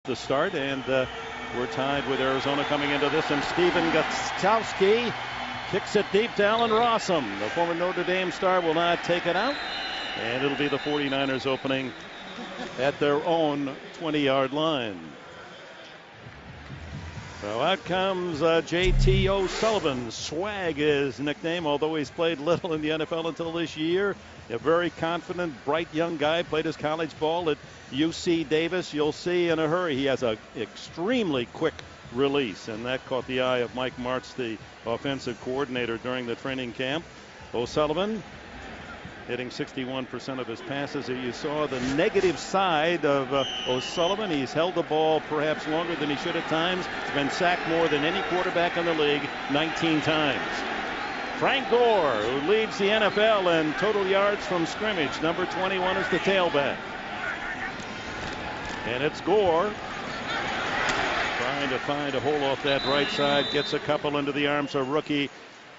The start, and we're tied with Arizona coming into this, and Steven Gostkowski kicks it deep to Allen Rossum. The former Notre Dame star will not take it out, and it'll be the 49ers opening at their own 20-yard line. So out comes J.T. O'Sullivan. Swag is his nickname, although he's played little in the NFL until this year. A very confident, bright young guy. Played his college ball at UC Davis. You'll see in a hurry he has an extremely quick release, and that caught the eye of Mike Martz, the offensive coordinator, during the training camp. O'Sullivan hitting 61% of his passes. You saw the negative side of O'Sullivan. He's held the ball perhaps longer than he should at times. He's been sacked more than any quarterback in the league, 19 times. Frank Gore, who leads the NFL in total yards from scrimmage. Number 21 is the tailback. And it's Gore trying to find a hole off that right side. Gets a couple into the arms of rookie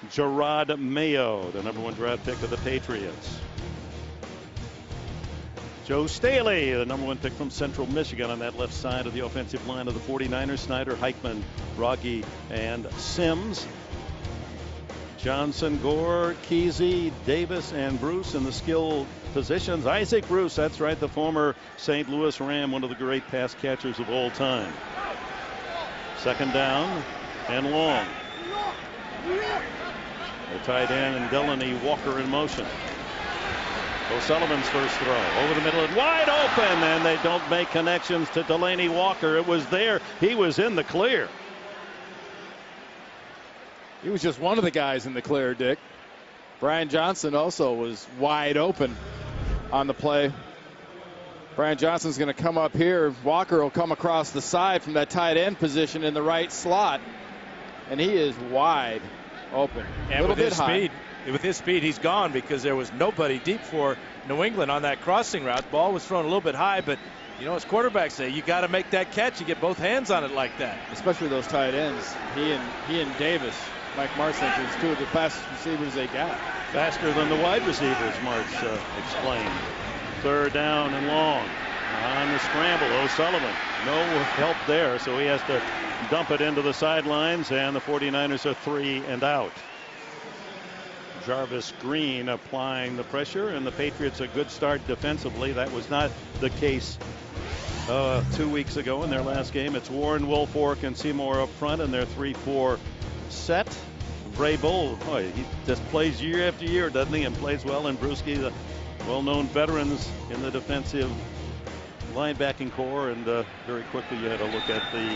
Gerard Mayo, the number 1 draft pick of the Patriots. Joe Staley, the number 1 pick from Central Michigan, on that left side of the offensive line of the 49ers. Snyder, Heichman, Rogge, and Sims. Johnson, Gore, Kesey, Davis, and Bruce in the skill positions. Isaac Bruce, that's right, the former St. Louis Ram, one of the great pass catchers of all time. Second down and long. The tight end and Delaney Walker in motion. O'Sullivan's first throw over the middle and wide open, and they don't make connections to Delaney Walker. It was there. He was in the clear. He was just one of the guys in the clear, Dick. Brian Johnson also was wide open on the play. Brian Johnson's going to come up here. Walker will come across the side from that tight end position in the right slot, and he is wide open. And with his speed, he's gone, because there was nobody deep for New England on that crossing route. Ball was thrown a little bit high, but you know, as quarterbacks say, you got to make that catch. You get both hands on it like that. Especially those tight ends. He and Davis. Mike Martz thinks it's two of the fastest receivers they got. Faster than the wide receivers, Martz explained. Third down and long. On the scramble, O'Sullivan. No help there, so he has to dump it into the sidelines, and the 49ers are 3 and out. Jarvis Green applying the pressure, and the Patriots a good start defensively. That was not the case 2 weeks ago in their last game. It's Warren, Wilfork, and Seymour up front, and their 3-4 set. Vrabel, he just plays year after year, doesn't he, and plays well. And Bruschi, the well-known veterans in the defensive linebacking core. And very quickly you had a look at the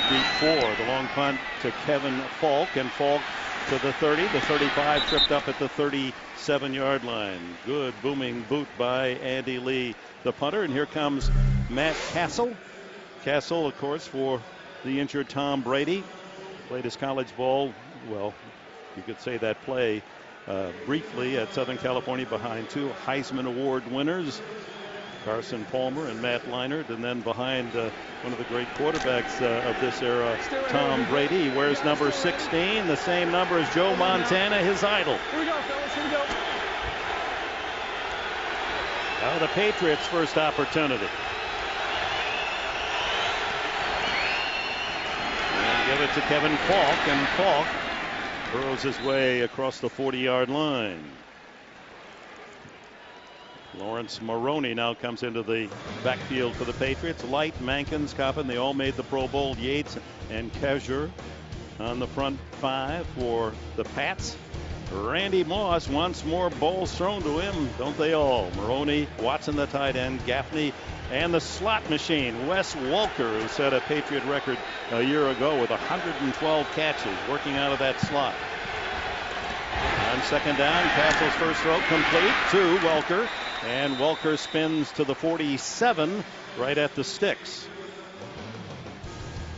deep 4. The long punt to Kevin Falk, and Falk to the 30. The 35 tripped up at the 37-yard line. Good booming boot by Andy Lee, the punter. And here comes Matt Castle. Castle, of course, for the injured Tom Brady. Played his college ball, well, you could say that play briefly at Southern California behind 2 Heisman Award winners, Carson Palmer and Matt Leinart, and then behind one of the great quarterbacks of this era, Tom Brady. He wears number 16, the same number as Joe Montana, his idol. Here we go, fellas, here we go. Now the Patriots' first opportunity. Give it to Kevin Falk, and Falk burrows his way across the 40-yard line. Lawrence Maroney now comes into the backfield for the Patriots. Light, Mankins, Coppin, they all made the Pro Bowl. Yates and Kazur on the front 5 for the Pats. Randy Moss wants more balls thrown to him, don't they all? Maroney, Watson the tight end, Gaffney, and the slot machine, Wes Welker, who set a Patriot record a year ago with 112 catches working out of that slot. On second down, Castle's first throw complete to Welker, and Welker spins to the 47 right at the sticks.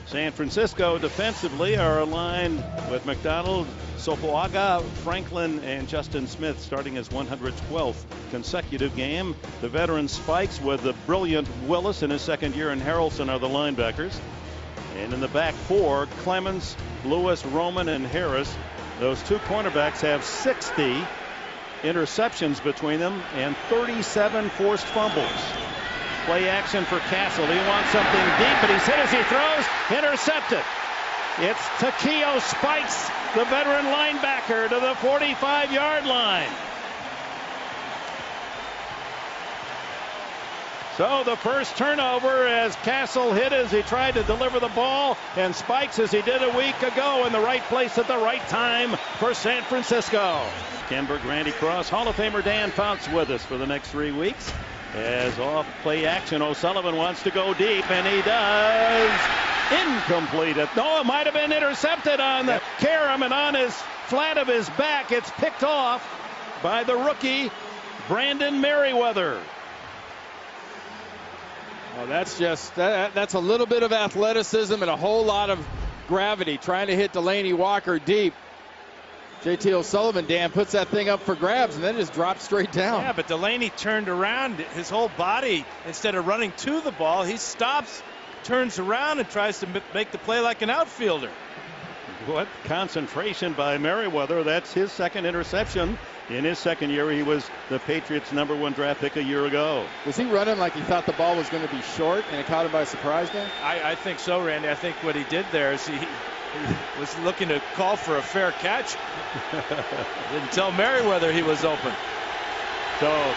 San Francisco defensively are aligned with McDonald, Sopoaga, Franklin, and Justin Smith starting his 112th consecutive game. The veteran Spikes with the brilliant Willis in his second year, and Harrelson are the linebackers. And in the back 4, Clemens, Lewis, Roman, and Harris. Those 2 cornerbacks have 60 interceptions between them and 37 forced fumbles. Play action for Castle. He wants something deep, but he's hit as he throws. Intercepted. It's Takeo Spikes, the veteran linebacker, to the 45-yard line. So the first turnover as Castle hit as he tried to deliver the ball, and Spikes as he did a week ago in the right place at the right time for San Francisco. Kenberg, Randy Cross, Hall of Famer Dan Fouts with us for the next 3 weeks. As off play action, O'Sullivan wants to go deep, and he does. Incomplete. No, it might have been intercepted on the carom and on his flat of his back. It's picked off by the rookie, Brandon Merriweather. Well, that's just that's a little bit of athleticism and a whole lot of gravity trying to hit Delaney Walker deep. JT O'Sullivan, Dan, puts that thing up for grabs and then just drops straight down. Yeah, but Delaney turned around his whole body. Instead of running to the ball, he stops, turns around, and tries to make the play like an outfielder. What concentration by Merriweather. That's his second interception in his second year. He was the Patriots' #1 draft pick a year ago. Was he running like he thought the ball was going to be short and it caught him by surprise, Dan? I think so, Randy. I think what he did there is he was looking to call for a fair catch. Didn't tell Merriweather he was open. So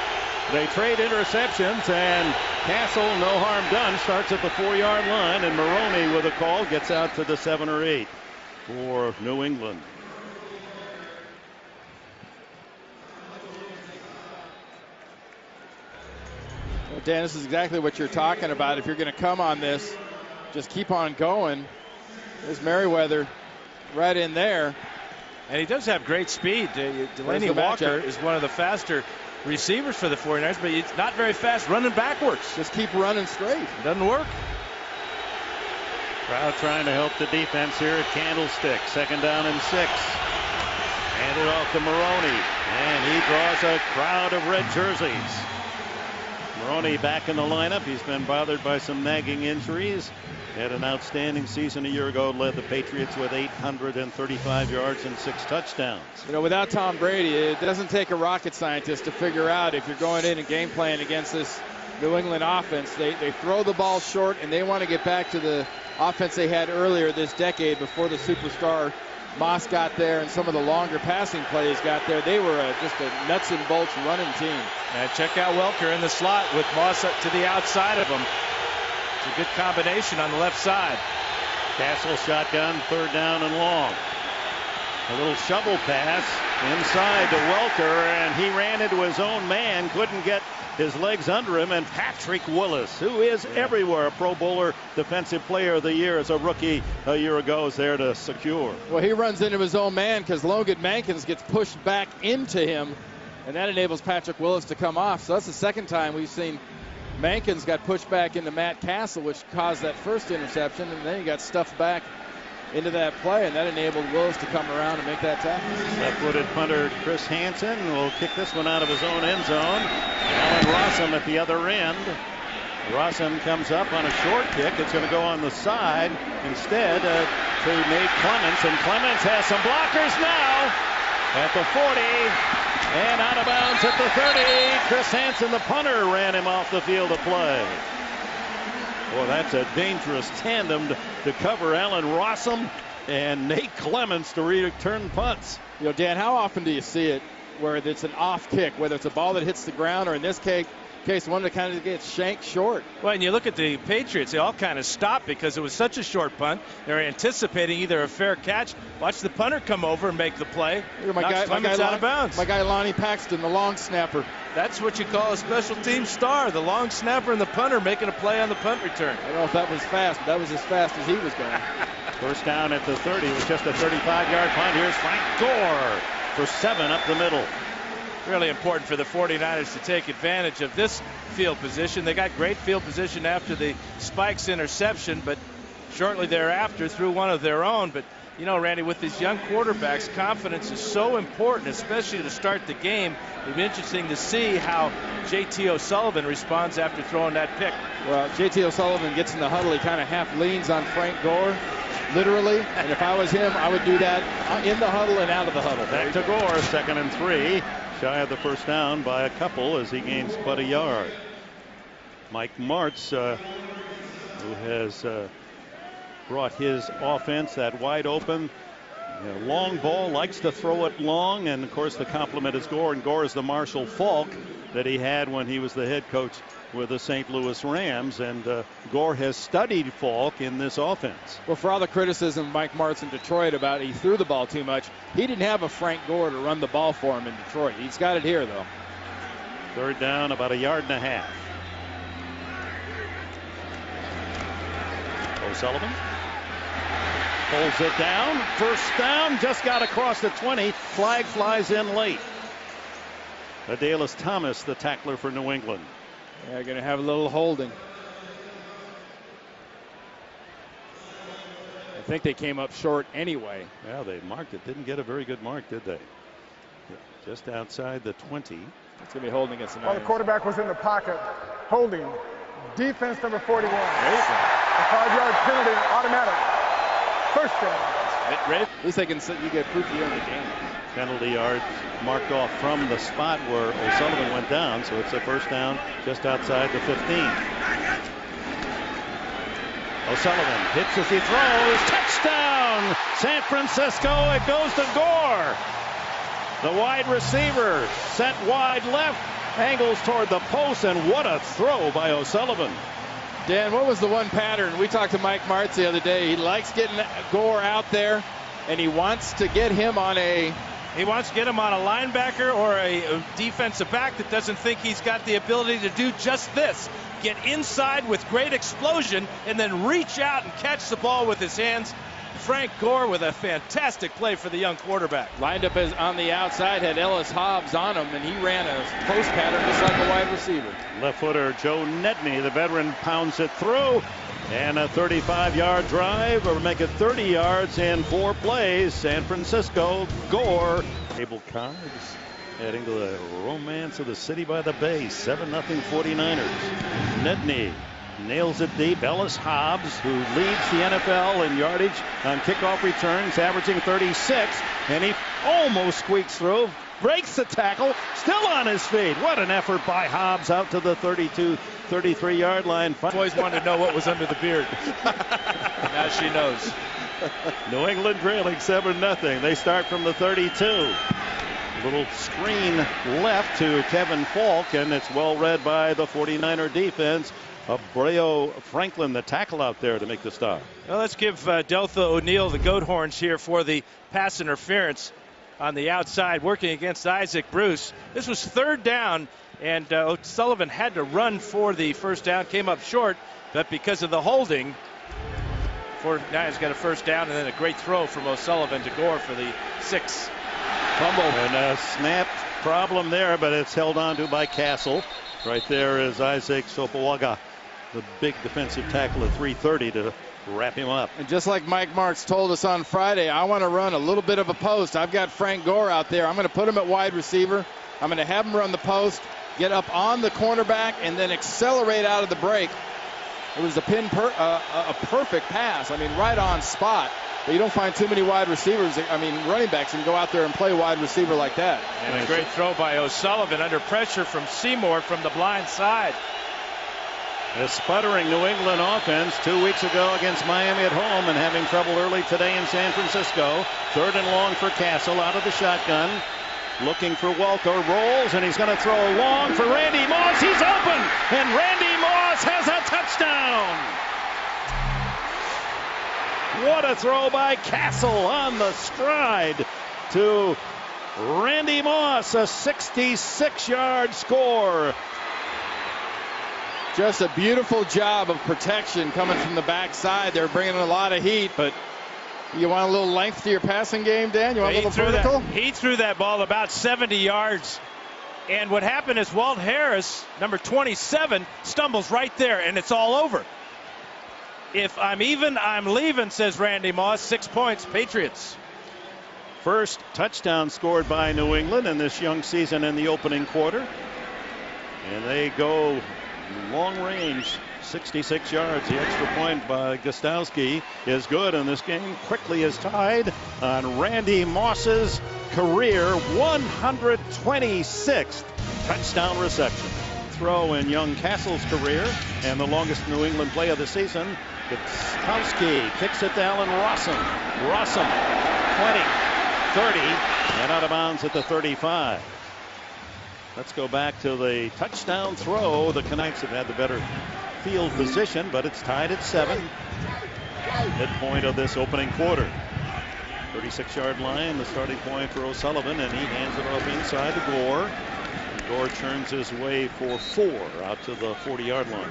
they trade interceptions, and Castle, no harm done, starts at the 4-yard line, and Maroney with a call gets out to the 7 or 8 for New England. Well, Dan, this is exactly what you're talking about. If you're going to come on this, just keep on going. There's Merriweather right in there. And he does have great speed. Delaney Walker is one of the faster receivers for the 49ers, but he's not very fast running backwards. Just keep running straight. It doesn't work. Crowd trying to help the defense here at Candlestick. 2nd down and 6. Handed off to Maroney, and he draws a crowd of red jerseys. Maroney back in the lineup. He's been bothered by some nagging injuries. Had an outstanding season a year ago. Led the Patriots with 835 yards and 6 touchdowns. You know, without Tom Brady, it doesn't take a rocket scientist to figure out if you're going in and game playing against this New England offense. They throw the ball short, and they want to get back to the offense they had earlier this decade before the superstar Moss got there and some of the longer passing plays got there. They were just a nuts and bolts running team. And check out Welker in the slot with Moss up to the outside of him. It's a good combination on the left side. Castle shotgun, 3rd down and long. A little shovel pass inside to Welker, and he ran into his own man, couldn't get his legs under him, and Patrick Willis, who is everywhere, a Pro Bowler, Defensive Player of the Year as a rookie a year ago, is there to secure. Well, he runs into his own man because Logan Mankins gets pushed back into him, and that enables Patrick Willis to come off. So that's the second time we've seen Mankins got pushed back into Matt Castle, which caused that first interception, and then he got stuffed back into that play, and that enabled Willis to come around and make that tackle. Left-footed punter Chris Hansen will kick this one out of his own end zone. Alan Rossum at the other end. Rossum comes up on a short kick. It's going to go on the side instead to Nate Clements, and Clements has some blockers now at the 40 and out of bounds at the 30. Chris Hansen, the punter, ran him off the field of play. Boy, that's a dangerous tandem to cover Alan Rossum and Nate Clements to return punts. You know, Dan, how often do you see it where it's an off kick, whether it's a ball that hits the ground or in this case one that kind of gets shanked short? Well, and you look at the Patriots, they all kind of stopped because it was such a short punt. They're anticipating either a fair catch. Watch the punter come over and make the play. My guy out of bounds. My guy Lonnie Paxton, the long snapper. That's what you call a special team star, the long snapper and the punter making a play on the punt return. I don't know if that was fast, but that was as fast as he was going. First down at the 30. It was just a 35-yard punt. Here's Frank Gore for 7 up the middle. Really important for the 49ers to take advantage of this field position. They got great field position after the Spikes interception, but shortly thereafter threw one of their own. But, you know, Randy, with these young quarterbacks, confidence is so important, especially to start the game. It'll be interesting to see how JT O'Sullivan responds after throwing that pick. Well, JT O'Sullivan gets in the huddle. He kind of half leans on Frank Gore, literally. And if I was him, I would do that in the huddle and out of the huddle. Back to Gore, 2nd and 3. Shy of the first down by a couple as he gains but a yard. Mike Martz, who has brought his offense that wide open. Long ball, likes to throw it long, and of course the compliment is Gore, and Gore is the Marshall Faulk that he had when he was the head coach with the St. Louis Rams, and Gore has studied Faulk in this offense. Well, for all the criticism of Mike Martz in Detroit about he threw the ball too much, he didn't have a Frank Gore to run the ball for him in Detroit. He's got it here, though. Third down, about 1.5 yards. O'Sullivan pulls it down. First down, just got across the 20. Flag flies in late. Adalys Thomas, the tackler for New England. They're going to have a little holding. I think they came up short anyway. Yeah, they marked it. Didn't get a very good mark, did they? Just outside the 20. It's going to be holding against the Niners. Well, the quarterback was in the pocket, holding. Defense number 41. There you go. A 5-yard penalty, automatic. First down. At least they can you get proof you're in the game. Penalty yards marked off from the spot where O'Sullivan went down, so it's a first down just outside the 15. O'Sullivan hits as he throws. Touchdown! San Francisco. It goes to Gore. The wide receiver sent wide left, angles toward the post, and what a throw by O'Sullivan. Dan, what was the one pattern? We talked to Mike Martz the other day. He likes getting Gore out there, and he wants to get him on a... He wants to get him on a linebacker or a defensive back that doesn't think he's got the ability to do just this. Get inside with great explosion and then reach out and catch the ball with his hands. Frank Gore with a fantastic play for the young quarterback. Lined up as on the outside, had Ellis Hobbs on him, and he ran a post pattern just like a wide receiver. Left footer Joe Nedney, the veteran, pounds it through. And a 35-yard drive, or make it 30 yards in 4 plays. San Francisco, Gore. Cable cards heading to the romance of the city by the bay. 7-0 49ers. Nedney nails it deep. Ellis Hobbs, who leads the NFL in yardage on kickoff returns, averaging 36. And he almost squeaks through. Breaks the tackle, still on his feet. What an effort by Hobbs out to the 33-yard line. Boys wanted to know what was under the beard. Now she knows. New England trailing 7-0. They start from the 32. Little screen left to Kevin Faulk, and it's well read by the 49er defense. Abreu Franklin, the tackle out there to make the stop. Well, let's give Deltha O'Neill the goat horns here for the pass interference on the outside, working against Isaac Bruce. This was third down, and O'Sullivan had to run for the first down, came up short, but because of the holding, 49ers got a first down, and then a great throw from O'Sullivan to Gore for the 6. Fumble. And a snap problem there, but it's held on to by Castle. Right there is Isaac Sopoaga, the big defensive tackle at 330 to wrap him up. And just like Mike Martz told us on Friday, I want to run a little bit of a post. I've got Frank Gore out there. I'm going to put him at wide receiver. I'm going to have him run the post, get up on the cornerback, and then accelerate out of the break. It was a perfect pass. I mean, right on spot. But you don't find too many wide receivers, running backs can go out there and play wide receiver like that. And a great throw by O'Sullivan under pressure from Seymour from the blind side. A sputtering New England offense 2 weeks ago against Miami at home and having trouble early today in San Francisco. 3rd and long for Castle out of the shotgun. Looking for Welker, rolls, and he's going to throw long for Randy Moss. He's open, and Randy Moss has a touchdown. What a throw by Castle on the stride to Randy Moss, a 66-yard score. Just a beautiful job of protection coming from the backside. They're bringing a lot of heat, but you want a little length to your passing game, Dan? You want a little vertical? He threw that ball about 70 yards. And what happened is Walt Harris, number 27, stumbles right there, and it's all over. If I'm even, I'm leaving, says Randy Moss. 6 points, Patriots. First touchdown scored by New England in this young season in the opening quarter. And they go long range, 66 yards. The extra point by Gostowski is good, and this game quickly is tied on Randy Moss's career 126th touchdown reception. throw in young Castle's career and the longest New England play of the season. Gutowski kicks it to Allen Rossum. Rossum, 20, 30, and out of bounds at the 35. Let's go back to the touchdown throw. The Canucks have had the better field position, but it's tied at 7. Midpoint of this opening quarter. 36-yard line, the starting point for O'Sullivan, and he hands it off inside to Gore. Gore turns his way for 4 out to the 40-yard line.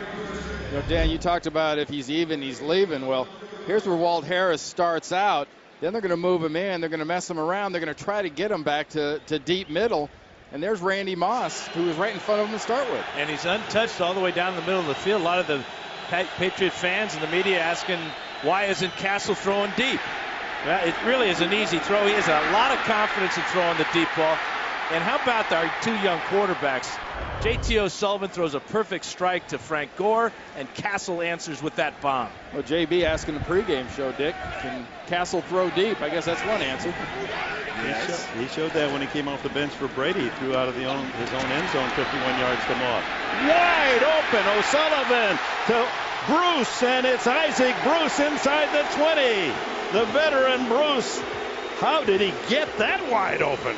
You know, Dan, you talked about if he's even, he's leaving. Well, here's where Walt Harris starts out. Then they're going to move him in. They're going to mess him around. They're going to try to get him back to deep middle. And there's Randy Moss, who was right in front of him to start with. And he's untouched all the way down the middle of the field. A lot of the Patriot fans and the media asking, why isn't Castle throwing deep? Well, it really is an easy throw. He has a lot of confidence in throwing the deep ball. And how about our 2 young quarterbacks? J.T. O'Sullivan throws a perfect strike to Frank Gore, and Castle answers with that bomb. Well, JB asking the pregame show, Dick, can Castle throw deep? I guess that's one answer. Yes. He showed that when he came off the bench for Brady. He threw out of his own end zone, 51 yards to Moss. Wide open, O'Sullivan to Bruce, and it's Isaac Bruce inside the 20. The veteran Bruce. How did he get that wide open?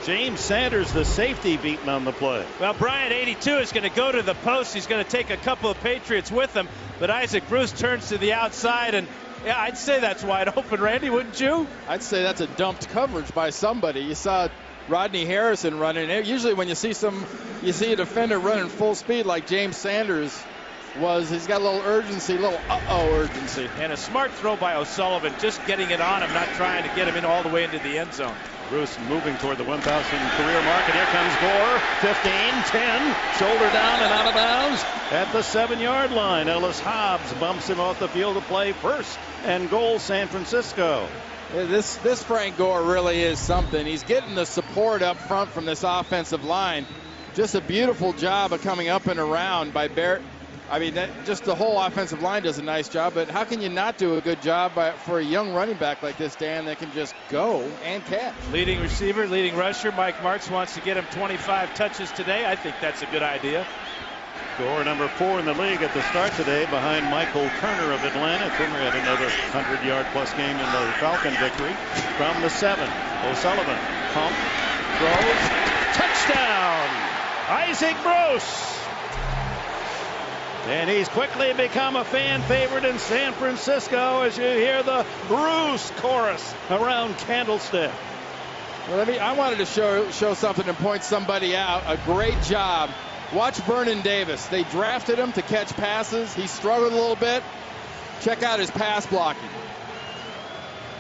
James Sanders, the safety, beaten on the play. Well, Bryant, 82, is going to go to the post. He's going to take a couple of Patriots with him. But Isaac Bruce turns to the outside, and yeah, I'd say that's wide open, Randy, wouldn't you? I'd say that's a dumped coverage by somebody. You saw Rodney Harrison running. Usually when you see a defender running full speed like James Sanders was, he's got a little urgency, a little urgency. And a smart throw by O'Sullivan, just getting it on him, not trying to get him in all the way into the end zone. Bruce moving toward the 1,000 career mark, and here comes Gore. 15, 10, shoulder down and out of bounds at the 7-yard line. Ellis Hobbs bumps him off the field of play. First and goal, San Francisco. Yeah, this Frank Gore really is something. He's getting the support up front from this offensive line. Just a beautiful job of coming up and around by Barrett. I mean, just the whole offensive line does a nice job, but how can you not do a good job for a young running back like this, Dan, that can just go and catch? Leading receiver, leading rusher, Mike Martz wants to get him 25 touches today. I think that's a good idea. Gore, number 4 in the league at the start today, behind Michael Turner of Atlanta. Turner had another 100-yard-plus game in the Falcon victory. From the 7, O'Sullivan, pump, throws, touchdown! Isaac Bruce! And he's quickly become a fan favorite in San Francisco as you hear the Bruce chorus around Candlestick. Well, I wanted to show something and point somebody out. A great job. Watch Vernon Davis. They drafted him to catch passes. He struggled a little bit. Check out his pass blocking.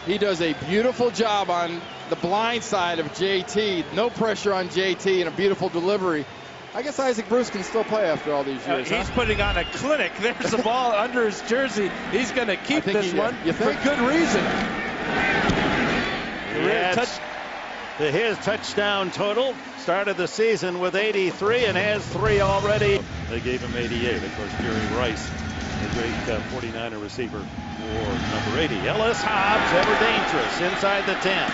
He does a beautiful job on the blind side of JT. No pressure on JT and a beautiful delivery. I guess Isaac Bruce can still play after all these years. He's putting on a clinic. There's the ball under his jersey. He's going to keep this one for good reason. His touchdown total started the season with 83 and has 3 already. They gave him 88. Of course, Jerry Rice, the great 49er receiver, wore number 80. Ellis Hobbs, ever dangerous, inside the 10.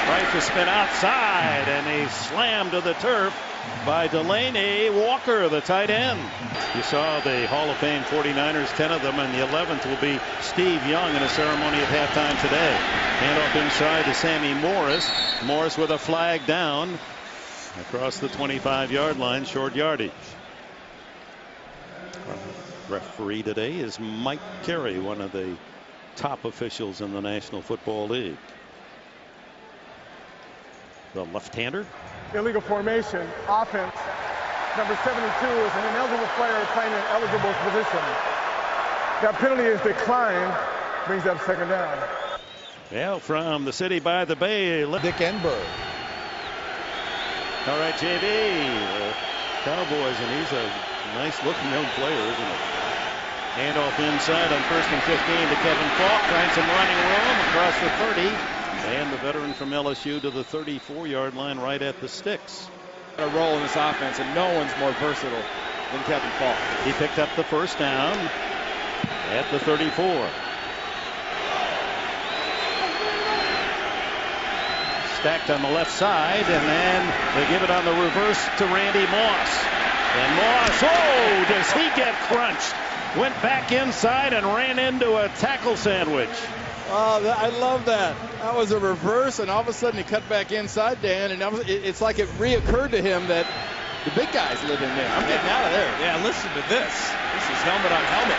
Right to spin outside, and he slammed to the turf by Delaney Walker, the tight end. You saw the Hall of Fame 49ers, 10 of them, and the 11th will be Steve Young in a ceremony at halftime today. Handoff inside to Sammy Morris. Morris with a flag down across the 25-yard line, short yardage. Referee today is Mike Carey, one of the top officials in the National Football League. The left-hander. Illegal formation, offense. Number 72 is an ineligible player playing an eligible position. That penalty is declined, brings up 2nd down. Well, from the city by the bay, Dick Enberg. All right, JB, Cowboys, and he's a nice-looking young player, isn't he? Handoff inside on 1st and 15 to Kevin Falk. Finds some running room across the 30. And the veteran from LSU to the 34-yard line right at the sticks. A role in this offense, and no one's more versatile than Kevin Falk. He picked up the 1st down at the 34. stacked on the left side, and then they give it on the reverse to Randy Moss. And Moss, oh, does he get crunched? Went back inside and ran into a tackle sandwich. Oh, I love that. That was a reverse, and all of a sudden he cut back inside, Dan, and it's like it reoccurred to him that the big guys live in there. I'm getting out of there. Yeah, listen to this. This is helmet on helmet.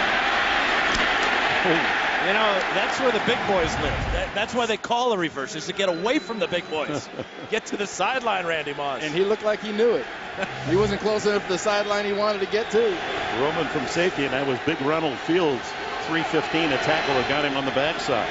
You know, that's where the big boys live. That's why they call a reverse, is to get away from the big boys. Get to the sideline, Randy Moss. And he looked like he knew it. He wasn't close enough to the sideline he wanted to get to. Roman from safety, and that was big Ronald Fields, 315, a tackle that got him on the backside.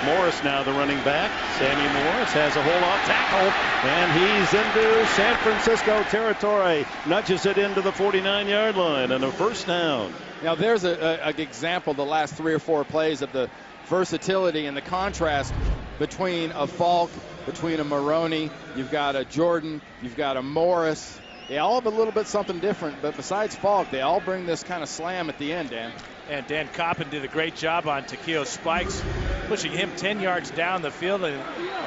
Morris now the running back. Sammy Morris has a hold-off tackle, and he's into San Francisco territory. Nudges it into the 49-yard line, and a first down. Now there's an example, the last 3 or 4 plays, of the versatility and the contrast between a Falk, between a Maroney. You've got a Jordan, you've got a Morris. They all have a little bit something different, but besides Falk, they all bring this kind of slam at the end, Dan. And Dan Coppin did a great job on Takeo Spikes, pushing him 10 yards down the field and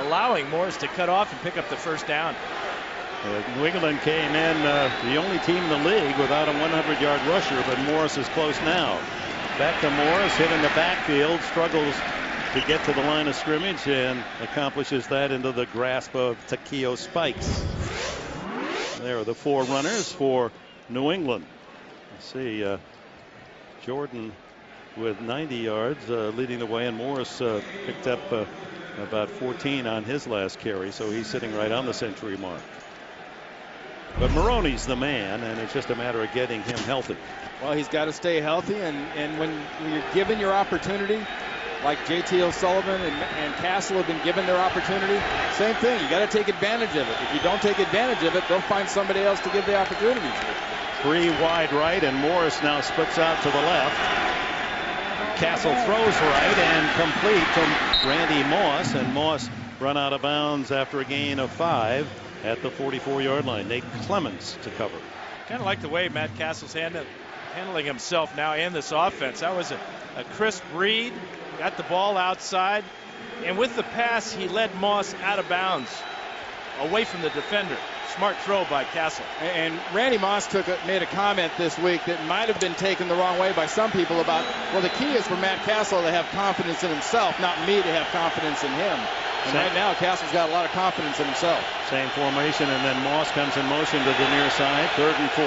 allowing Morris to cut off and pick up the first down. New England came in the only team in the league without a 100-yard rusher, but Morris is close now. Back to Morris, hit in the backfield, struggles to get to the line of scrimmage, and accomplishes that into the grasp of Takeo Spikes. There are the 4 runners for New England. Let's see, Jordan with 90 yards leading the way, and Morris picked up about 14 on his last carry, so he's sitting right on the century mark. But Maroney's the man, and it's just a matter of getting him healthy. Well, he's got to stay healthy, and when you're given your opportunity, like J.T. O'Sullivan and Castle have been given their opportunity, same thing. You got to take advantage of it. If you don't take advantage of it, they'll find somebody else to give the opportunity to. 3 wide right, and Morris now splits out to the left. Castle throws right and complete from Randy Moss, and Moss run out of bounds after a gain of 5 at the 44-yard line. Nate Clements to cover. Kind of like the way Matt Castle's handling himself now in this offense. That was a crisp read, got the ball outside, and with the pass he led Moss out of bounds away from the defender. Smart throw by Castle. And Randy Moss made a comment this week that might have been taken the wrong way by some people about, well, the key is for Matt Castle to have confidence in himself, not me to have confidence in him. And right now, Castle's got a lot of confidence in himself. Same formation, and then Moss comes in motion to the near side. 3rd and 4.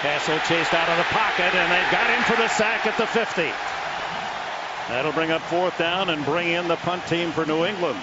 Castle chased out of the pocket, and they got him for the sack at the 50. That'll bring up 4th down and bring in the punt team for New England.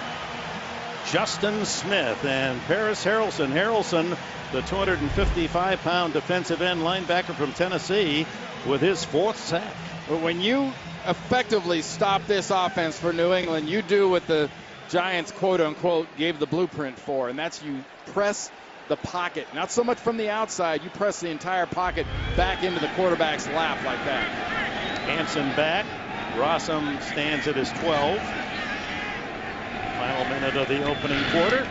Justin Smith and Paris Harrelson. Harrelson, the 255-pound defensive end linebacker from Tennessee, with his 4th sack. When you effectively stop this offense for New England, you do what the Giants, quote-unquote, gave the blueprint for, and that's you press the pocket. Not so much from the outside. You press the entire pocket back into the quarterback's lap like that. Hansen back. Rossum stands at his 12. Final minute of the opening quarter.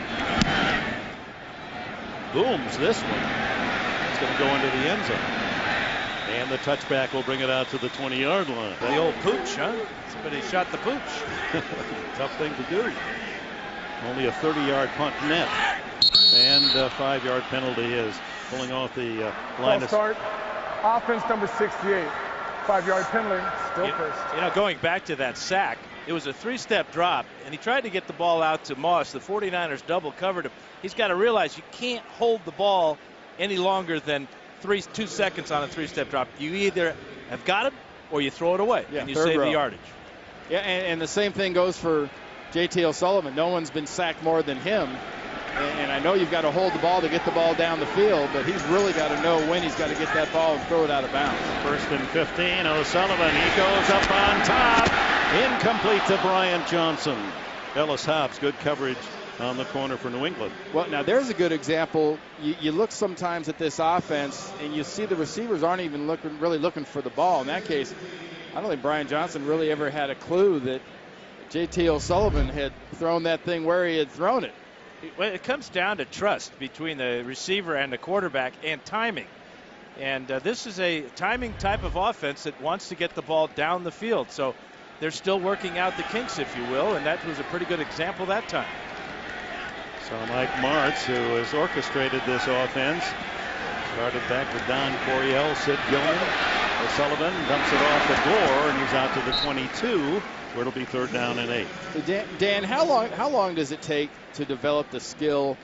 Booms this one. It's going to go into the end zone. And the touchback will bring it out to the 20-yard line. The old pooch, huh? Somebody shot the pooch. Tough thing to do. Only a 30-yard punt net. And a 5-yard penalty is pulling off the line of start. Offense number 68. 5-yard penalty. Still first. You know, going back to that sack, it was a 3-step drop, and he tried to get the ball out to Moss. The 49ers double covered him. He's got to realize you can't hold the ball any longer than 2 seconds on a 3-step drop. You either have got it or you throw it away, and you save the yardage. Yeah, and the same thing goes for J.T. O'Sullivan. No one's been sacked more than him. And I know you've got to hold the ball to get the ball down the field, but he's really got to know when he's got to get that ball and throw it out of bounds. 1st and 15. O'Sullivan, he goes up on top. Incomplete to Bryant Johnson. Ellis Hobbs, good coverage on the corner for New England. Well, now there's a good example. You look sometimes at this offense, and you see the receivers aren't even really looking for the ball. In that case, I don't think Bryant Johnson really ever had a clue that J.T. O'Sullivan had thrown that thing where he had thrown it. Well, it comes down to trust between the receiver and the quarterback and timing. And this is a timing type of offense that wants to get the ball down the field. So they're still working out the kinks, if you will, and that was a pretty good example that time. So Mike Martz, who has orchestrated this offense, started back with Don Coryell, Sid Gilman. O'Sullivan dumps it off to Gore, and he's out to the 22, where it'll be 3rd down and 8. Dan, how long does it take to develop the skill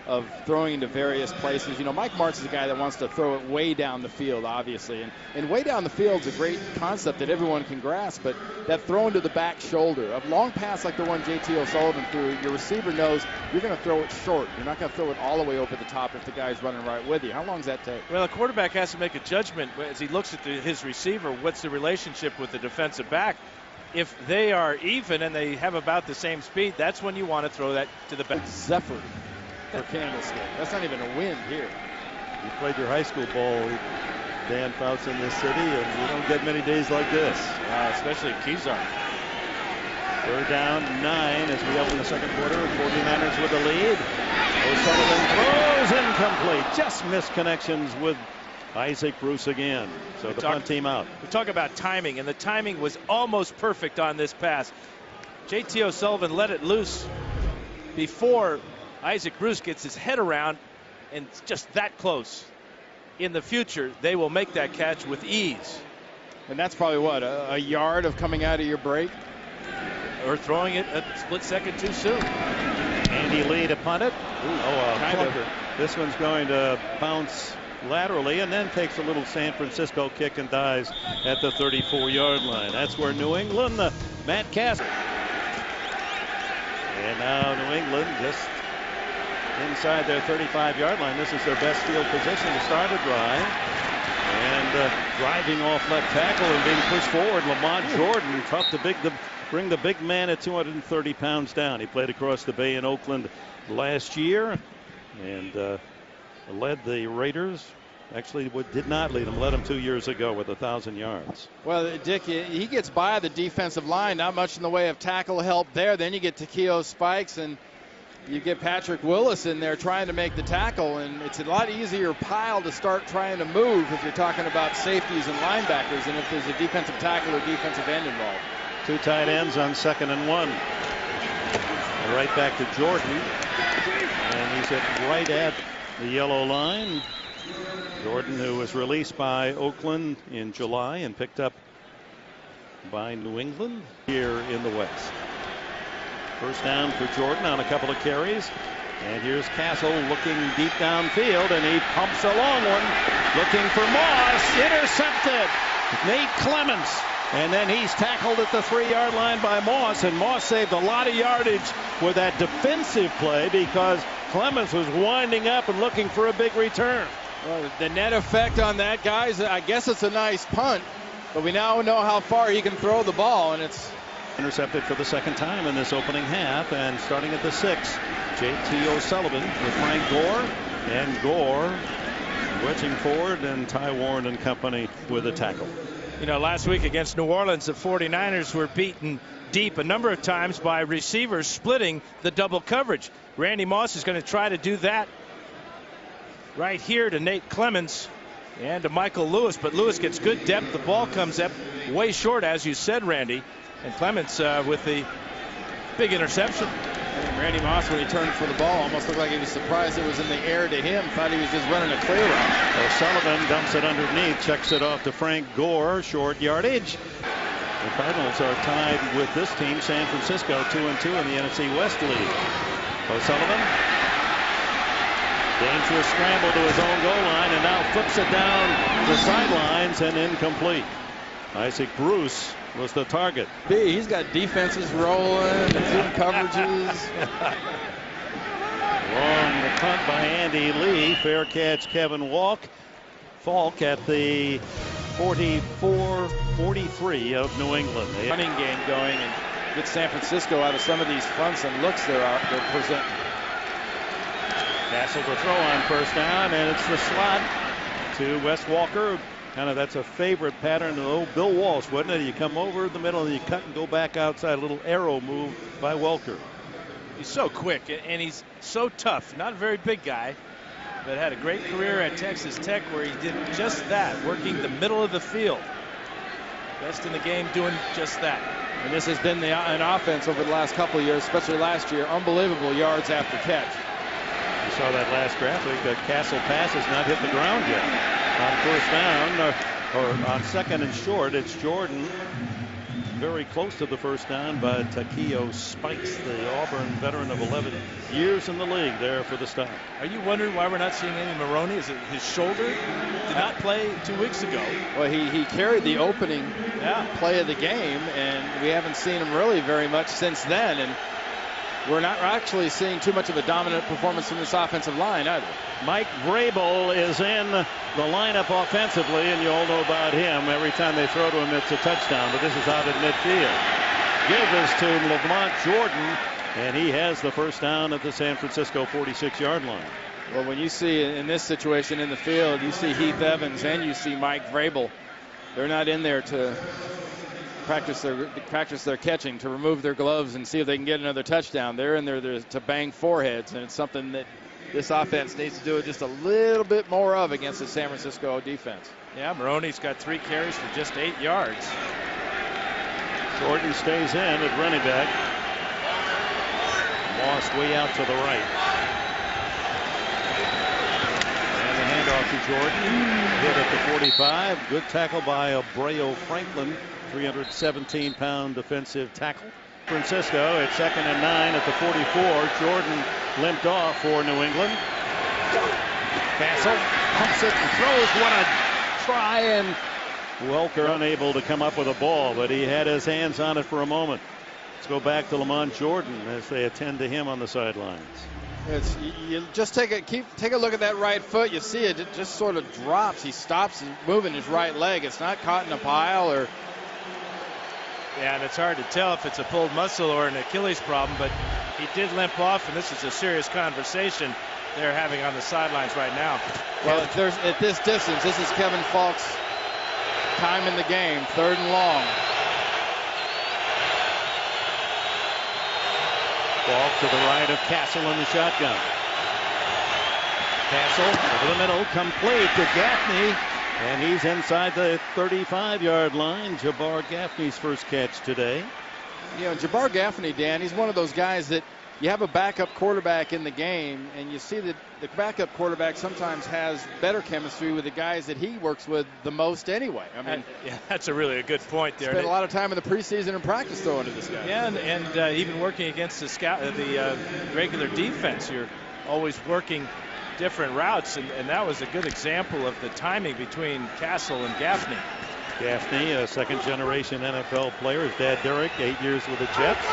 of throwing into various places? You know, Mike Martz is a guy that wants to throw it way down the field, obviously. And way down the field is a great concept that everyone can grasp, but that throw into the back shoulder, a long pass like the one J.T. O'Sullivan threw, your receiver knows you're going to throw it short. You're not going to throw it all the way over the top if the guy's running right with you. How long does that take? Well, a quarterback has to make a judgment as he looks at his receiver. What's the relationship with the defensive back? If they are even and they have about the same speed, that's when you want to throw that to the back. Zephyr for Candlestick. That's not even a wind here. You played your high school ball, Dan Fouts, in this city, and you don't get many days like this. Especially in Keysar. 3rd down, 9 as we open the second quarter. 49ers with the lead. O'Sullivan throws incomplete. Just missed connections with Isaac Bruce again. So the punt team out. We talk about timing, and the timing was almost perfect on this pass. J.T. O'Sullivan let it loose before Isaac Bruce gets his head around, and it's just that close. In the future, they will make that catch with ease. And that's probably what, a yard of coming out of your break? Or throwing it a split second too soon. Andy Lee to punt it. This one's going to bounce laterally and then takes a little San Francisco kick and dies at the 34-yard line. That's where New England, Matt Cass. And now New England just inside their 35-yard line. This is their best field position to start a drive. And driving off left tackle and being pushed forward, Lamont Jordan, tough to bring the big man at 230 pounds down. He played across the bay in Oakland last year and led the Raiders. Actually, did not lead them. Led them 2 years ago with 1,000 yards. Well, Dick, he gets by the defensive line. Not much in the way of tackle help there. Then you get Takeo Spikes and you get Patrick Willis in there trying to make the tackle, and it's a lot easier pile to start trying to move if you're talking about safeties and linebackers than if there's a defensive tackle or defensive end involved. 2 tight ends on 2nd and 1. And right back to Jordan, and he's right at the yellow line. Jordan, who was released by Oakland in July and picked up by New England here in the West. 1st down for Jordan on a couple of carries. And here's Castle looking deep downfield, and he pumps a long one, looking for Moss. Intercepted. Nate Clements. And then he's tackled at the 3-yard line by Moss, and Moss saved a lot of yardage with that defensive play because Clements was winding up and looking for a big return. Well, the net effect on that, guys, I guess it's a nice punt, but we now know how far he can throw the ball, and it's intercepted for the 2nd time in this opening half. And starting at the 6, J.T. O'Sullivan with Frank Gore, and Gore wedging forward, and Ty Warren and company with a tackle. You know, last week against New Orleans, the 49ers were beaten deep a number of times by receivers splitting the double coverage. Randy Moss is going to try to do that right here to Nate Clements and to Michael Lewis, but Lewis gets good depth. The ball comes up way short, as you said, Randy, and Clements with the big interception. And Randy Moss, when he turned for the ball, almost looked like he was surprised it was in the air to him. Thought he was just running a clear route. O'Sullivan dumps it underneath, checks it off to Frank Gore, short yardage. The Cardinals are tied with this team, San Francisco, 2-2 in the NFC West lead. O'Sullivan, dangerous scramble to his own goal line, and now flips it down the sidelines and incomplete. Isaac Bruce was the target. He's got defenses rolling and zoom coverages. Long the punt by Andy Lee. Fair catch, Kevin Falk at the 44-43 of New England. The running game going and get San Francisco out of some of they're presenting. Castle to throw on 1st down, and it's the slot to Wes Walker. That's a favorite pattern of old Bill Walsh, wasn't it? You come over the middle and you cut and go back outside. A little arrow move by Welker. He's so quick and he's so tough. Not a very big guy. but had a great career at Texas Tech where he did just that, working the middle of the field. Best in the game doing just that. And this has been an offense over the last couple of years, especially last year. Unbelievable yards after catch. You saw that last graphic. The Castle pass has not hit the ground yet. On first down, or on second and short, it's Jordan. Very close to the first down, but Takeo Spikes, the Auburn veteran of 11 years in the league, there for the stop. Are you wondering why we're not seeing any Maroney? Is it his shoulder? Did not play 2 weeks ago. Well, he carried the opening play of the game, and we haven't seen him really very much since then. And we're not actually seeing too much of a dominant performance from this offensive line either. Mike Vrabel is in the lineup offensively, and you all know about him. Every time they throw to him, it's a touchdown, but this is out at midfield. Give is to Lamont Jordan, and he has the first down at the San Francisco 46-yard line. Well, when you see in this situation in the field, you see Heath Evans and you see Mike Vrabel. They're not in there to practice their catching, to remove their gloves and see if they can get another touchdown. They're in there to bang foreheads, and it's something that this offense needs to do just a little bit more of against the San Francisco defense. Yeah, Maroney's got 3 carries for just 8 yards. Jordan stays in at running back. Moss way out to the right. And the handoff to Jordan. Hit at the 45. Good tackle by Abreu Franklin. 317-pound defensive tackle. Francisco at 2nd and 9 at the 44. Jordan limped off for New England. Castle pumps it and throws. What a try, and Welker unable to come up with a ball, but he had his hands on it for a moment. Let's go back to Lamont Jordan as they attend to him on the sidelines. You just take a look at that right foot. You see it just sort of drops. He stops moving his right leg. It's not caught in a pile or. Yeah, and it's hard to tell if it's a pulled muscle or an Achilles problem, but he did limp off, and this is a serious conversation they're having on the sidelines right now. Well, at this distance, this is Kevin Falk's time in the game, 3rd and long. Falk to the right of Castle in the shotgun. Castle over the middle, complete to Gaffney. And he's inside the 35-yard line. Jabbar Gaffney's first catch today. You know, Jabbar Gaffney, Dan, he's one of those guys that you have a backup quarterback in the game, and you see that the backup quarterback sometimes has better chemistry with the guys that he works with the most anyway. I mean, yeah, that's a really good point there. Spent a lot of time in the preseason and practice throwing to this guy. Yeah, and even working against the regular defense, you're always working different routes, and that was a good example of the timing between Castle and Gaffney. Gaffney, a second-generation NFL player. His dad, Derek, 8 years with the Jets.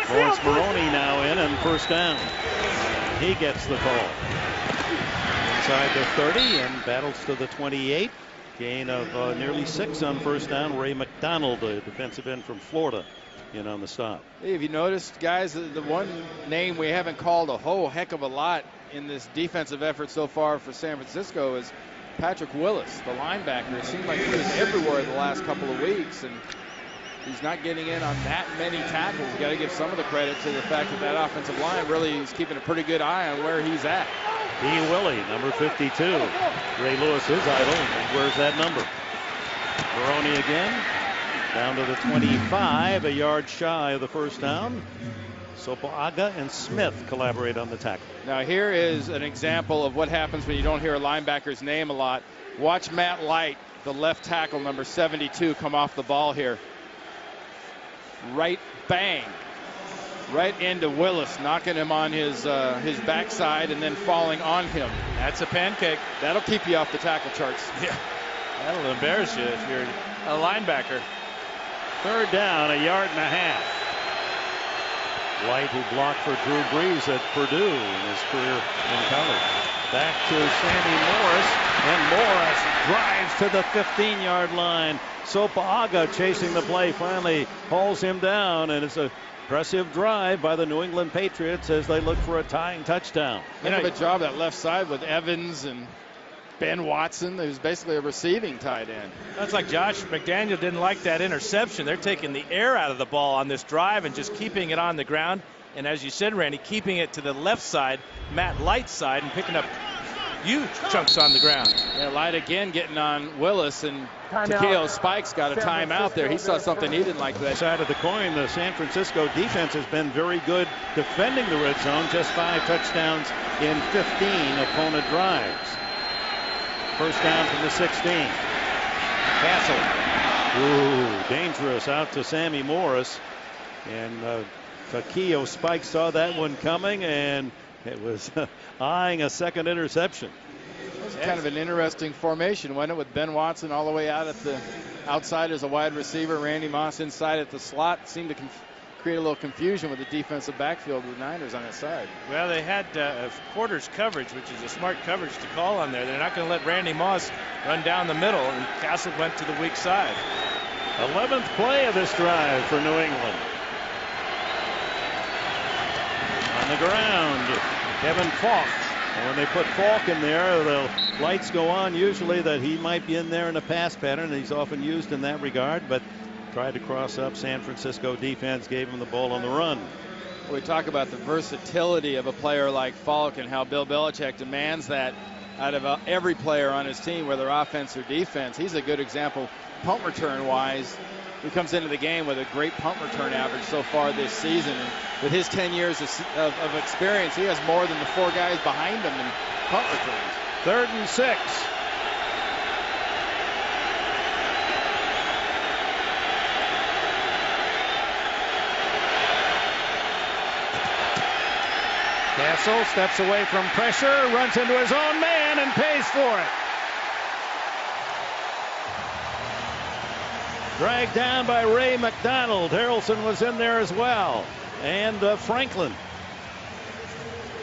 Lawrence Maroney now in, and first down. He gets the call. Inside the 30 and battles to the 28. Gain of nearly 6 on first down. Ray McDonald, a defensive end from Florida, in on the stop. Hey, have you noticed, guys, the one name we haven't called a whole heck of a lot in this defensive effort so far for San Francisco is Patrick Willis, the linebacker. It seemed like he was everywhere the last couple of weeks, and he's not getting in on that many tackles. You got to give some of the credit to the fact that that offensive line really is keeping a pretty good eye on where he's at. B. Willie, number 52. Ray Lewis is idle, and where's that number? Maroney again, down to the 25, a yard shy of the first down. Sopoaga and Smith collaborate on the tackle. Now here is an example of what happens when you don't hear a linebacker's name a lot. Watch Matt Light, the left tackle, number 72, come off the ball here. Right bang. Right into Willis, knocking him on his backside and then falling on him. That's a pancake. That'll keep you off the tackle charts. Yeah, that'll embarrass you if you're a linebacker. Third down, a yard and a half. White, who blocked for Drew Brees at Purdue in his career in college. Back to Sammy Morris, and Morris drives to the 15-yard line. Sopoaga chasing the play finally hauls him down, and it's a impressive drive by the New England Patriots as they look for a tying touchdown. Heck of a job that left side with Evans and Ben Watson, who's basically a receiving tight end. That's like Josh McDaniel didn't like that interception. They're taking the air out of the ball on this drive and just keeping it on the ground. And as you said, Randy, keeping it to the left side, Matt Light's side, and picking up huge chunks on the ground. Yeah, Light again getting on Willis, and Timeout. Takeo Spikes got a timeout there. He saw something he didn't like that. Side of the coin, the San Francisco defense has been very good defending the red zone. Just 5 touchdowns in 15 opponent drives. First down from the 16. Castle. Ooh, dangerous out to Sammy Morris. And Takeo Spikes saw that one coming, and it was eyeing a second interception. It was kind of an interesting formation, wasn't it, with Ben Watson all the way out at the outside as a wide receiver, Randy Moss inside at the slot. Seemed to create a little confusion with the defensive backfield of the Niners on that side. Well, they had quarters coverage, which is a smart coverage to call on there. They're not going to let Randy Moss run down the middle, and Castle went to the weak side. 11th play of this drive for New England. On the ground, Kevin Falk. And when they put Falk in there, the lights go on usually that he might be in there in a pass pattern. He's often used in that regard, but tried to cross up. San Francisco defense gave him the ball on the run. We talk about the versatility of a player like Falk and how Bill Belichick demands that out of every player on his team, whether offense or defense. He's a good example punt return wise. He comes into the game with a great punt return average so far this season. And with his 10 years of experience, he has more than the 4 guys behind him in punt returns. 3rd and 6. Castle steps away from pressure, runs into his own man, and pays for it. Dragged down by Ray McDonald. Harrelson was in there as well, and Franklin.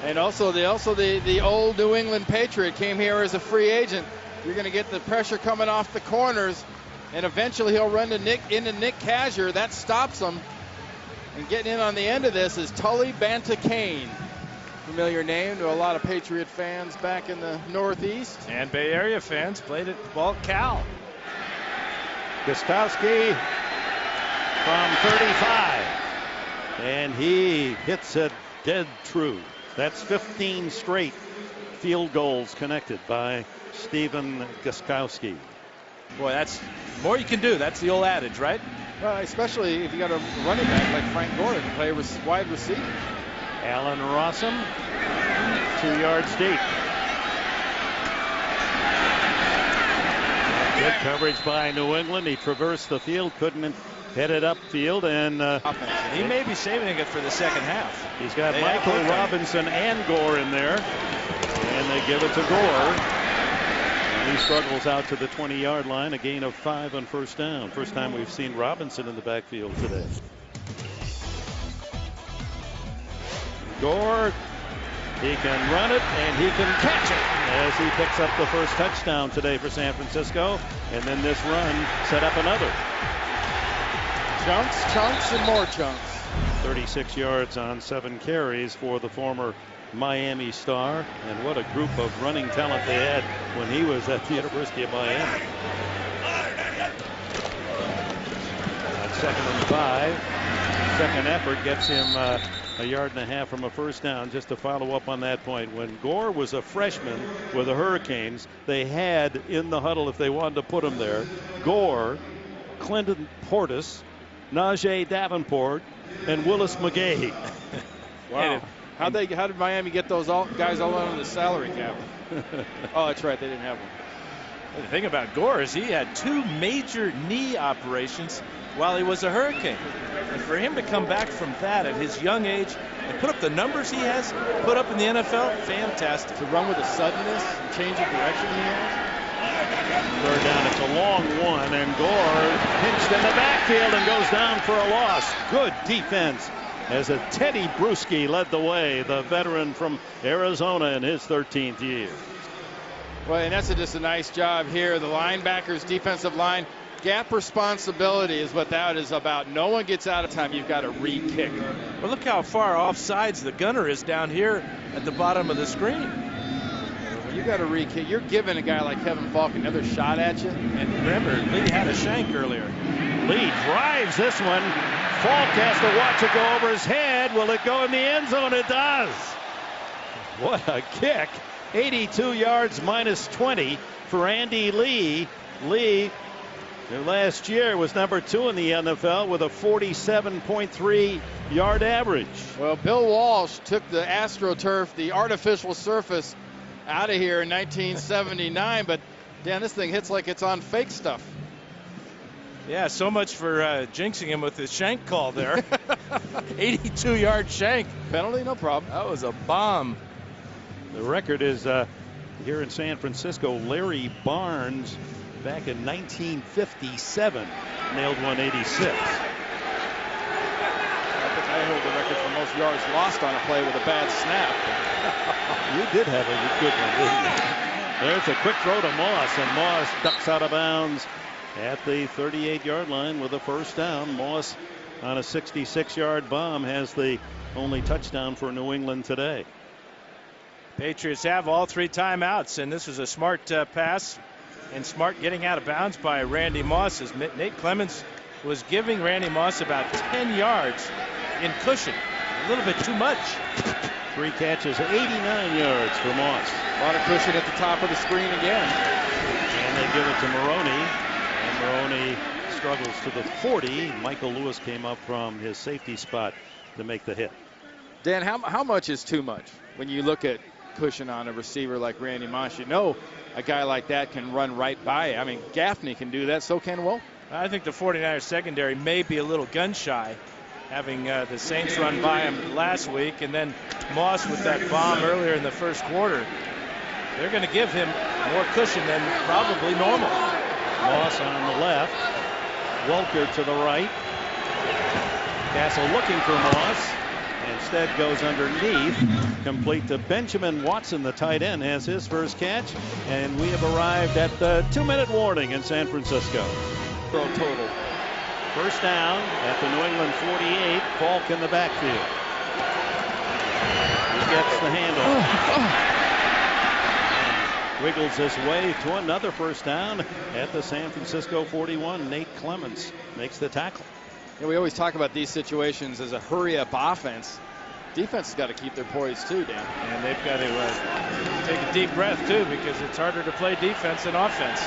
And also the old New England Patriot came here as a free agent. You're going to get the pressure coming off the corners, and eventually he'll run into Nick Kasier. That stops him. And getting in on the end of this is Tully Banta-Kane. Familiar name to a lot of Patriot fans back in the Northeast. And Bay Area fans played at Walt Cal. Gostowski from 35. And he hits it dead true. That's 15 straight field goals connected by Stephen Gostkowski. Boy, that's more you can do. That's the old adage, right? Well, especially if you got a running back like Frank Gore to play wide receiver. Allen Rossum, 2 yards deep. Good coverage by New England. He traversed the field, couldn't head it upfield, and he may be saving it for the second half. He's got Michael Robinson and Gore in there, and they give it to Gore. And he struggles out to the 20-yard line, a gain of 5 on first down. First time we've seen Robinson in the backfield today. Gore, he can run it and he can catch it as he picks up the first touchdown today for San Francisco. And then this run set up another. Chunks, and more chunks. 36 yards on 7 carries for the former Miami star. And what a group of running talent they had when he was at the University of Miami. On 2nd and 5. Second effort gets him a yard and a half from a first down. Just to follow up on that point, when Gore was a freshman with the Hurricanes, they had in the huddle, if they wanted to put him there, Gore, Clinton Portis, Najee Davenport, and Willis McGahee. Wow. How did Miami get those guys all under the salary cap? Oh, that's right, they didn't have one. The thing about Gore is he had 2 major knee operations while he was a Hurricane. And for him to come back from that at his young age and put up the numbers he has put up in the NFL, fantastic. To run with the suddenness and change of direction he has. 3rd down, it's a long one, and Gore pinched in the backfield and goes down for a loss. Good defense as a Teddy Bruschi led the way, the veteran from Arizona in his 13th year. Well, and that's just a nice job here. The linebackers, defensive line, gap responsibility is what that is about. No one gets out of time. You've got to re-kick. Well, look how far off sides the gunner is down here at the bottom of the screen. When you got to re-kick, you're giving a guy like Kevin Falk another shot at you. And remember, Lee had a shank earlier. Lee drives this one. Falk has to watch it go over his head. Will it go in the end zone? It does. What a kick. 82 yards minus 20 for Andy Lee. Lee, who last year was number 2 in the NFL with a 47.3 yard average. Well, Bill Walsh took the AstroTurf, the artificial surface, out of here in 1979, but Dan, this thing hits like it's on fake stuff. Yeah, so much for jinxing him with his shank call there. 82-yard shank. Penalty, no problem. That was a bomb. The record is here in San Francisco. Larry Barnes, back in 1957, nailed 186. I hold the record for most yards lost on a play with a bad snap. You did have a good one, didn't you? There's a quick throw to Moss, and Moss ducks out of bounds at the 38-yard line with a first down. Moss on a 66-yard bomb has the only touchdown for New England today. Patriots have all 3 timeouts, and this was a smart pass, and smart getting out of bounds by Randy Moss, as Nate Clements was giving Randy Moss about 10 yards in cushion. A little bit too much. 3 catches, 89 yards for Moss. A lot of cushion at the top of the screen again. And they give it to Maroney. And Maroney struggles to the 40. Michael Lewis came up from his safety spot to make the hit. Dan, how much is too much when you look at cushion on a receiver like Randy Moss? You know a guy like that can run right by it. I mean, Gaffney can do that, so can Will. I think the 49ers secondary may be a little gun shy, having the Saints run by him last week, and then Moss with that bomb earlier in the first quarter. They're going to give him more cushion than probably normal. Moss on the left, Welker to the right. Castle looking for Moss. Instead goes underneath, complete to Benjamin Watson. The tight end has his first catch, and we have arrived at the 2-minute warning in San Francisco. Total. First down at the New England 48. Falk in the backfield. He gets the handoff. Wiggles his way to another first down at the San Francisco 41. Nate Clements makes the tackle. Yeah, we always talk about these situations as a hurry-up offense. Defense has got to keep their poise too, Dan. And they've got to take a deep breath too, because it's harder to play defense than offense.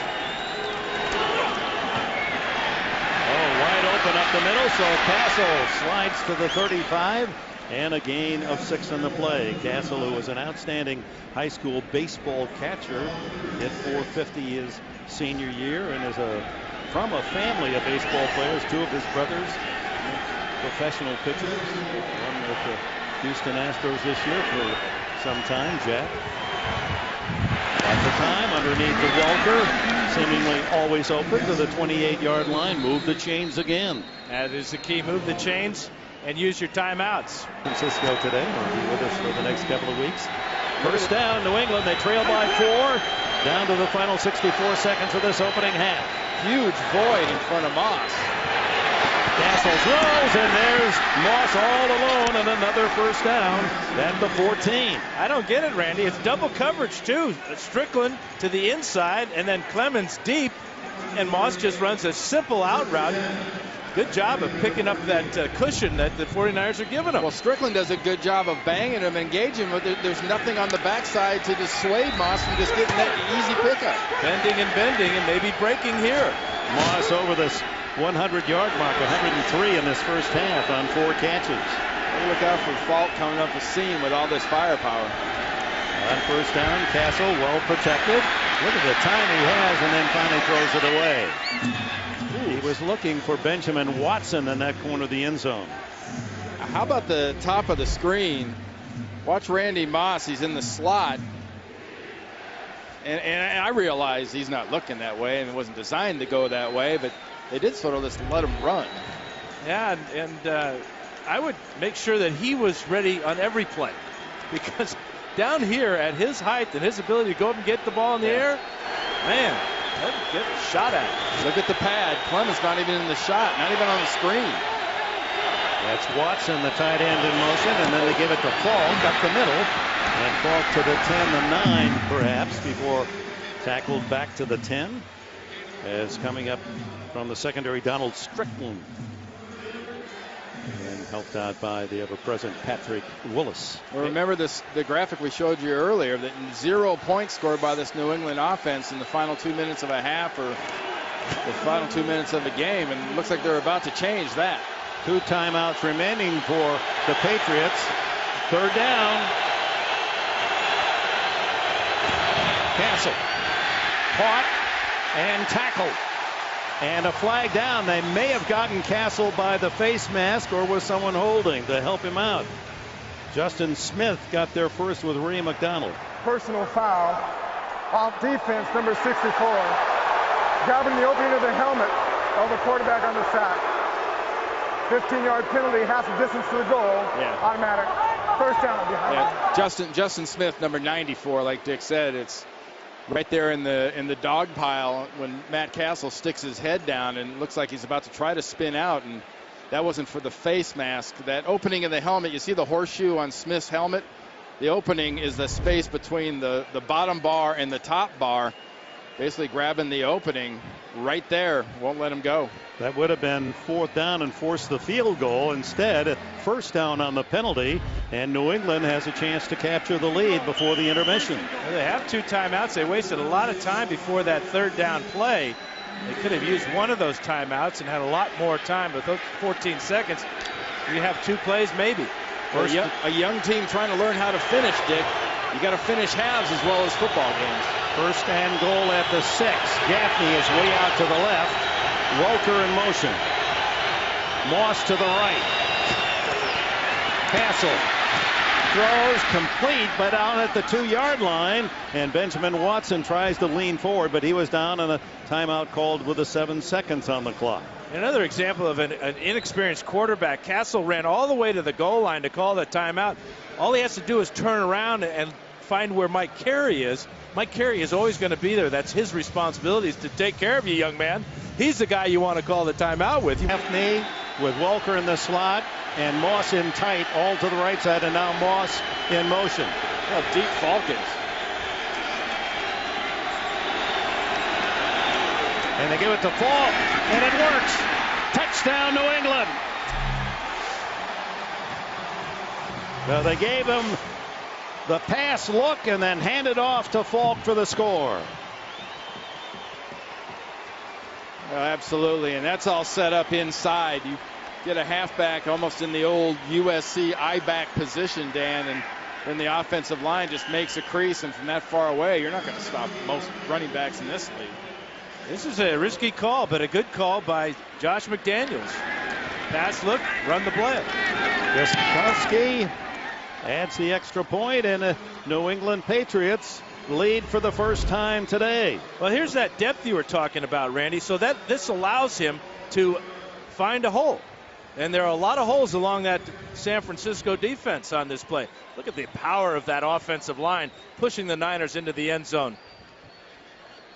Wide open up the middle, so Castle slides to the 35, and a gain of 6 on the play. Castle, who was an outstanding high school baseball catcher, hit .450 his senior year, and is from a family of baseball players. 2 of his brothers professional pitchers. One with the Houston Astros this year for some time, Jack. At the time, underneath the Welker, seemingly always open to the 28-yard line. Move the chains again. That is the key. Move the chains and use your timeouts. Francisco today will be with us for the next couple of weeks. First down, New England. They trail by 4. Down to the final 64 seconds of this opening half. Huge void in front of Moss. Castle throws, and there's Moss all alone, and another first down at the 14. I don't get it, Randy. It's double coverage, too. Strickland to the inside, and then Clemens deep, and Moss just runs a simple out route. Good job of picking up that cushion that the 49ers are giving him. Well, Strickland does a good job of banging him, engaging him, but there's nothing on the backside to dissuade Moss from just getting that easy pickup. Bending and bending, and maybe breaking here. Moss over this 100-yard mark, 103 in this first half on 4 catches. Look out for Falk coming up the seam with all this firepower. On first down, Castle well protected. Look at the time he has, and then finally throws it away. He was looking for Benjamin Watson in that corner of the end zone. How about the top of the screen? Watch Randy Moss. He's in the slot. And I realize he's not looking that way, and it wasn't designed to go that way, but they did sort of just let him run. Yeah, and I would make sure that he was ready on every play, because down here at his height and his ability to go up and get the ball in the air, man, that'd get shot at. Look at the pad. Clemens not even in the shot, not even on the screen. That's Watson, the tight end, in motion, and then they give it to Falk up the middle, and Falk to the 10, the 9, perhaps, before tackled back to the 10. As coming up from the secondary, Donald Strickland. and helped out by the ever-present Patrick Willis. Well, remember the graphic we showed you earlier, that 0 points scored by this New England offense in the final 2 minutes of a half or the final 2 minutes of the game, and it looks like they're about to change that. 2 timeouts remaining for the Patriots. 3rd down. Castle caught and tackled. And a flag down. They may have gotten Castle by the face mask, or was someone holding to help him out. Justin Smith got there first with Ray McDonald. Personal foul off defense, number 64. Grabbing the opening of the helmet of the quarterback on the sack. 15-yard penalty, half the distance to the goal. Yeah. Automatic. 1st down behind. Yeah. Justin Smith, number 94, like Dick said, it's right there in the dog pile when Matt Castle sticks his head down and looks like he's about to try to spin out, and that wasn't for the face mask. That opening of the helmet, you see the horseshoe on Smith's helmet? The opening is the space between the bottom bar and the top bar, basically grabbing the opening right there, won't let him go. That would have been 4th down and forced the field goal. Instead, 1st down on the penalty, and New England has a chance to capture the lead before the intermission. Well, they have 2 timeouts. They wasted a lot of time before that 3rd down play. They could have used one of those timeouts and had a lot more time, but those 14 seconds, you have 2 plays maybe. A young team trying to learn how to finish, Dick. You got to finish halves as well as football games. 1st and goal at the 6. Gaffney is way out to the left. Walker in motion. Moss to the right. Castle throws complete, but down at the 2-yard line. And Benjamin Watson tries to lean forward, but he was down, and a timeout called with the 7 seconds on the clock. Another example of an inexperienced quarterback. Castle ran all the way to the goal line to call the timeout. All he has to do is turn around and find where Mike Carey is. Mike Carey is always going to be there. That's his responsibility, is to take care of you, young man. He's the guy you want to call the timeout with. Left knee with Walker in the slot and Moss in tight, all to the right side, and now Moss in motion. Oh, deep Falcons. And they give it to Falk, and it works. Touchdown, New England. Well, they gave him the pass look and then handed off to Falk for the score. Absolutely, and that's all set up inside. You get a halfback almost in the old USC I-back position, Dan, and then the offensive line just makes a crease, and from that far away, you're not going to stop most running backs in this league. This is a risky call, but a good call by Josh McDaniels. Pass look, run the play. Wiskowski adds the extra point, and the New England Patriots lead for the first time today. Well, here's that depth you were talking about, Randy. So that this allows him to find a hole. And there are a lot of holes along that San Francisco defense on this play. Look at the power of that offensive line pushing the Niners into the end zone.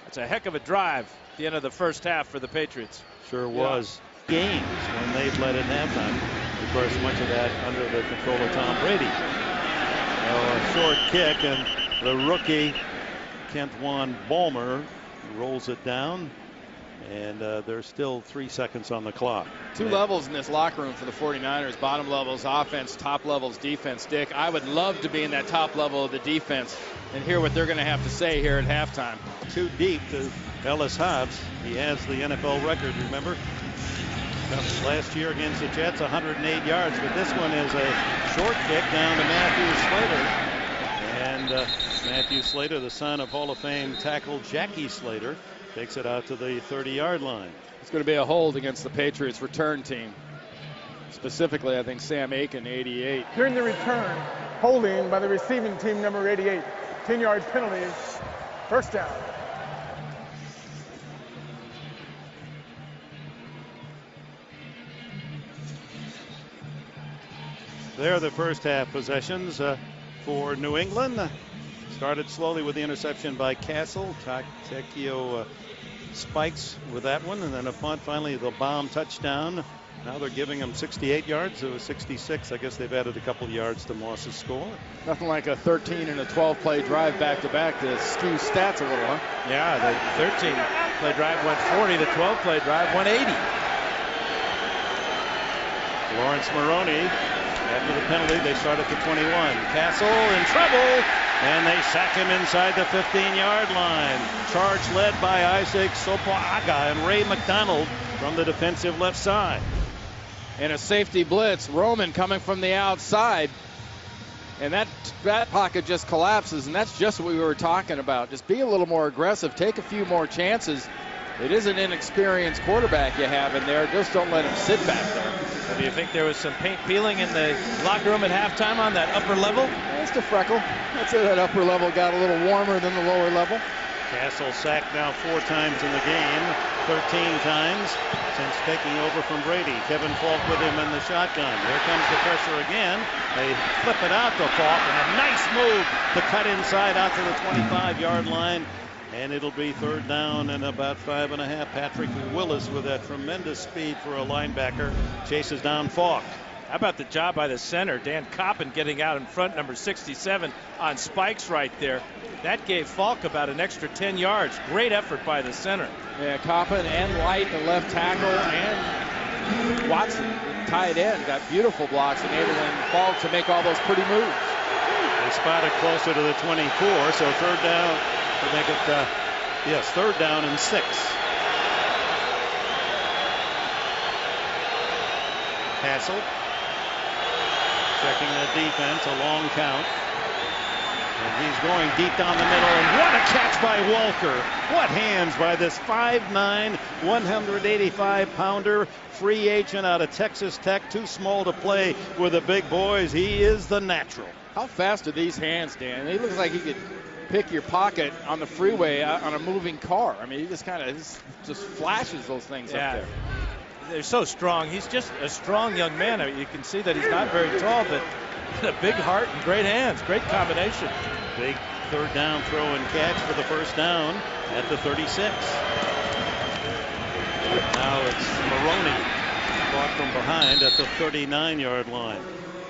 That's a heck of a drive at the end of the first half for the Patriots. Sure was. Games when they've led at halftime. Of course, much of that under the control of Tom Brady. A short kick, and the rookie Kent Juan Balmer rolls it down, and there's still 3 seconds on the clock. 2 levels in this locker room for the 49ers. Bottom levels offense, top levels defense. Dick, I would love to be in that top level of the defense and hear what they're going to have to say here at halftime. 2 deep to Ellis Hobbs. He has the NFL record, remember? Last year against the Jets, 108 yards, but this one is a short kick down to Matthew Slater. And Matthew Slater, the son of Hall of Fame tackle Jackie Slater, takes it out to the 30-yard line. It's going to be a hold against the Patriots return team. Specifically, I think Sam Aiken, 88. During the return, holding by the receiving team, number 88. 10-yard penalties. 1st down. They're the first half possessions for New England. Started slowly with the interception by Castle. Takeo spikes with that one, and then a punt. Finally, the bomb touchdown. Now they're giving him 68 yards. It was 66. I guess they've added a couple of yards to Moss's score. Nothing like a 13 and a 12 play drive back to back to skew stats a little, huh? Yeah, the 13 play drive went 40. The 12 play drive went 80. Lawrence Maroney, after the penalty, they start at the 21. Castle in trouble, and they sack him inside the 15-yard line. Charge led by Isaac Sopoaga and Ray McDonald from the defensive left side. And a safety blitz. Roman coming from the outside. And that pocket just collapses, and that's just what we were talking about. Just be a little more aggressive. Take a few more chances. It is an inexperienced quarterback you have in there. Just don't let him sit back there. Well, do you think there was some paint peeling in the locker room at halftime on that upper level? That's the freckle. I'd say that upper level got a little warmer than the lower level. Castle sacked now 4 times in the game, 13 times since taking over from Brady. Kevin Falk with him in the shotgun. There comes the pressure again. They flip it out to Falk, and a nice move to cut inside out to the 25-yard line. And it'll be 3rd down and about 5.5. Patrick Willis with that tremendous speed for a linebacker chases down Falk. How about the job by the center, Dan Coppin, getting out in front, number 67, on spikes right there. That gave Falk about an extra 10 yards. Great effort by the center. Yeah, Coppin and Light, the left tackle, and Watson, the tight end, got beautiful blocks, enabling Falk to make all those pretty moves. They spot it closer to the 24, so 3rd down to make it, yes, 3rd down and 6. Castle checking the defense, a long count. And he's going deep down the middle, and what a catch by Walker. What hands by this 5'9", 185-pounder free agent out of Texas Tech. Too small to play with the big boys. He is the natural. How fast are these hands, Dan? He looks like he could pick your pocket on the freeway on a moving car. I mean, he just kind of just flashes those things up there. They're so strong. He's just a strong young man. I mean, you can see that he's not very tall, but a big heart and great hands. Great combination. Big 3rd down throw and catch for the 1st down at the 36. Now it's Maroney caught from behind at the 39-yard line.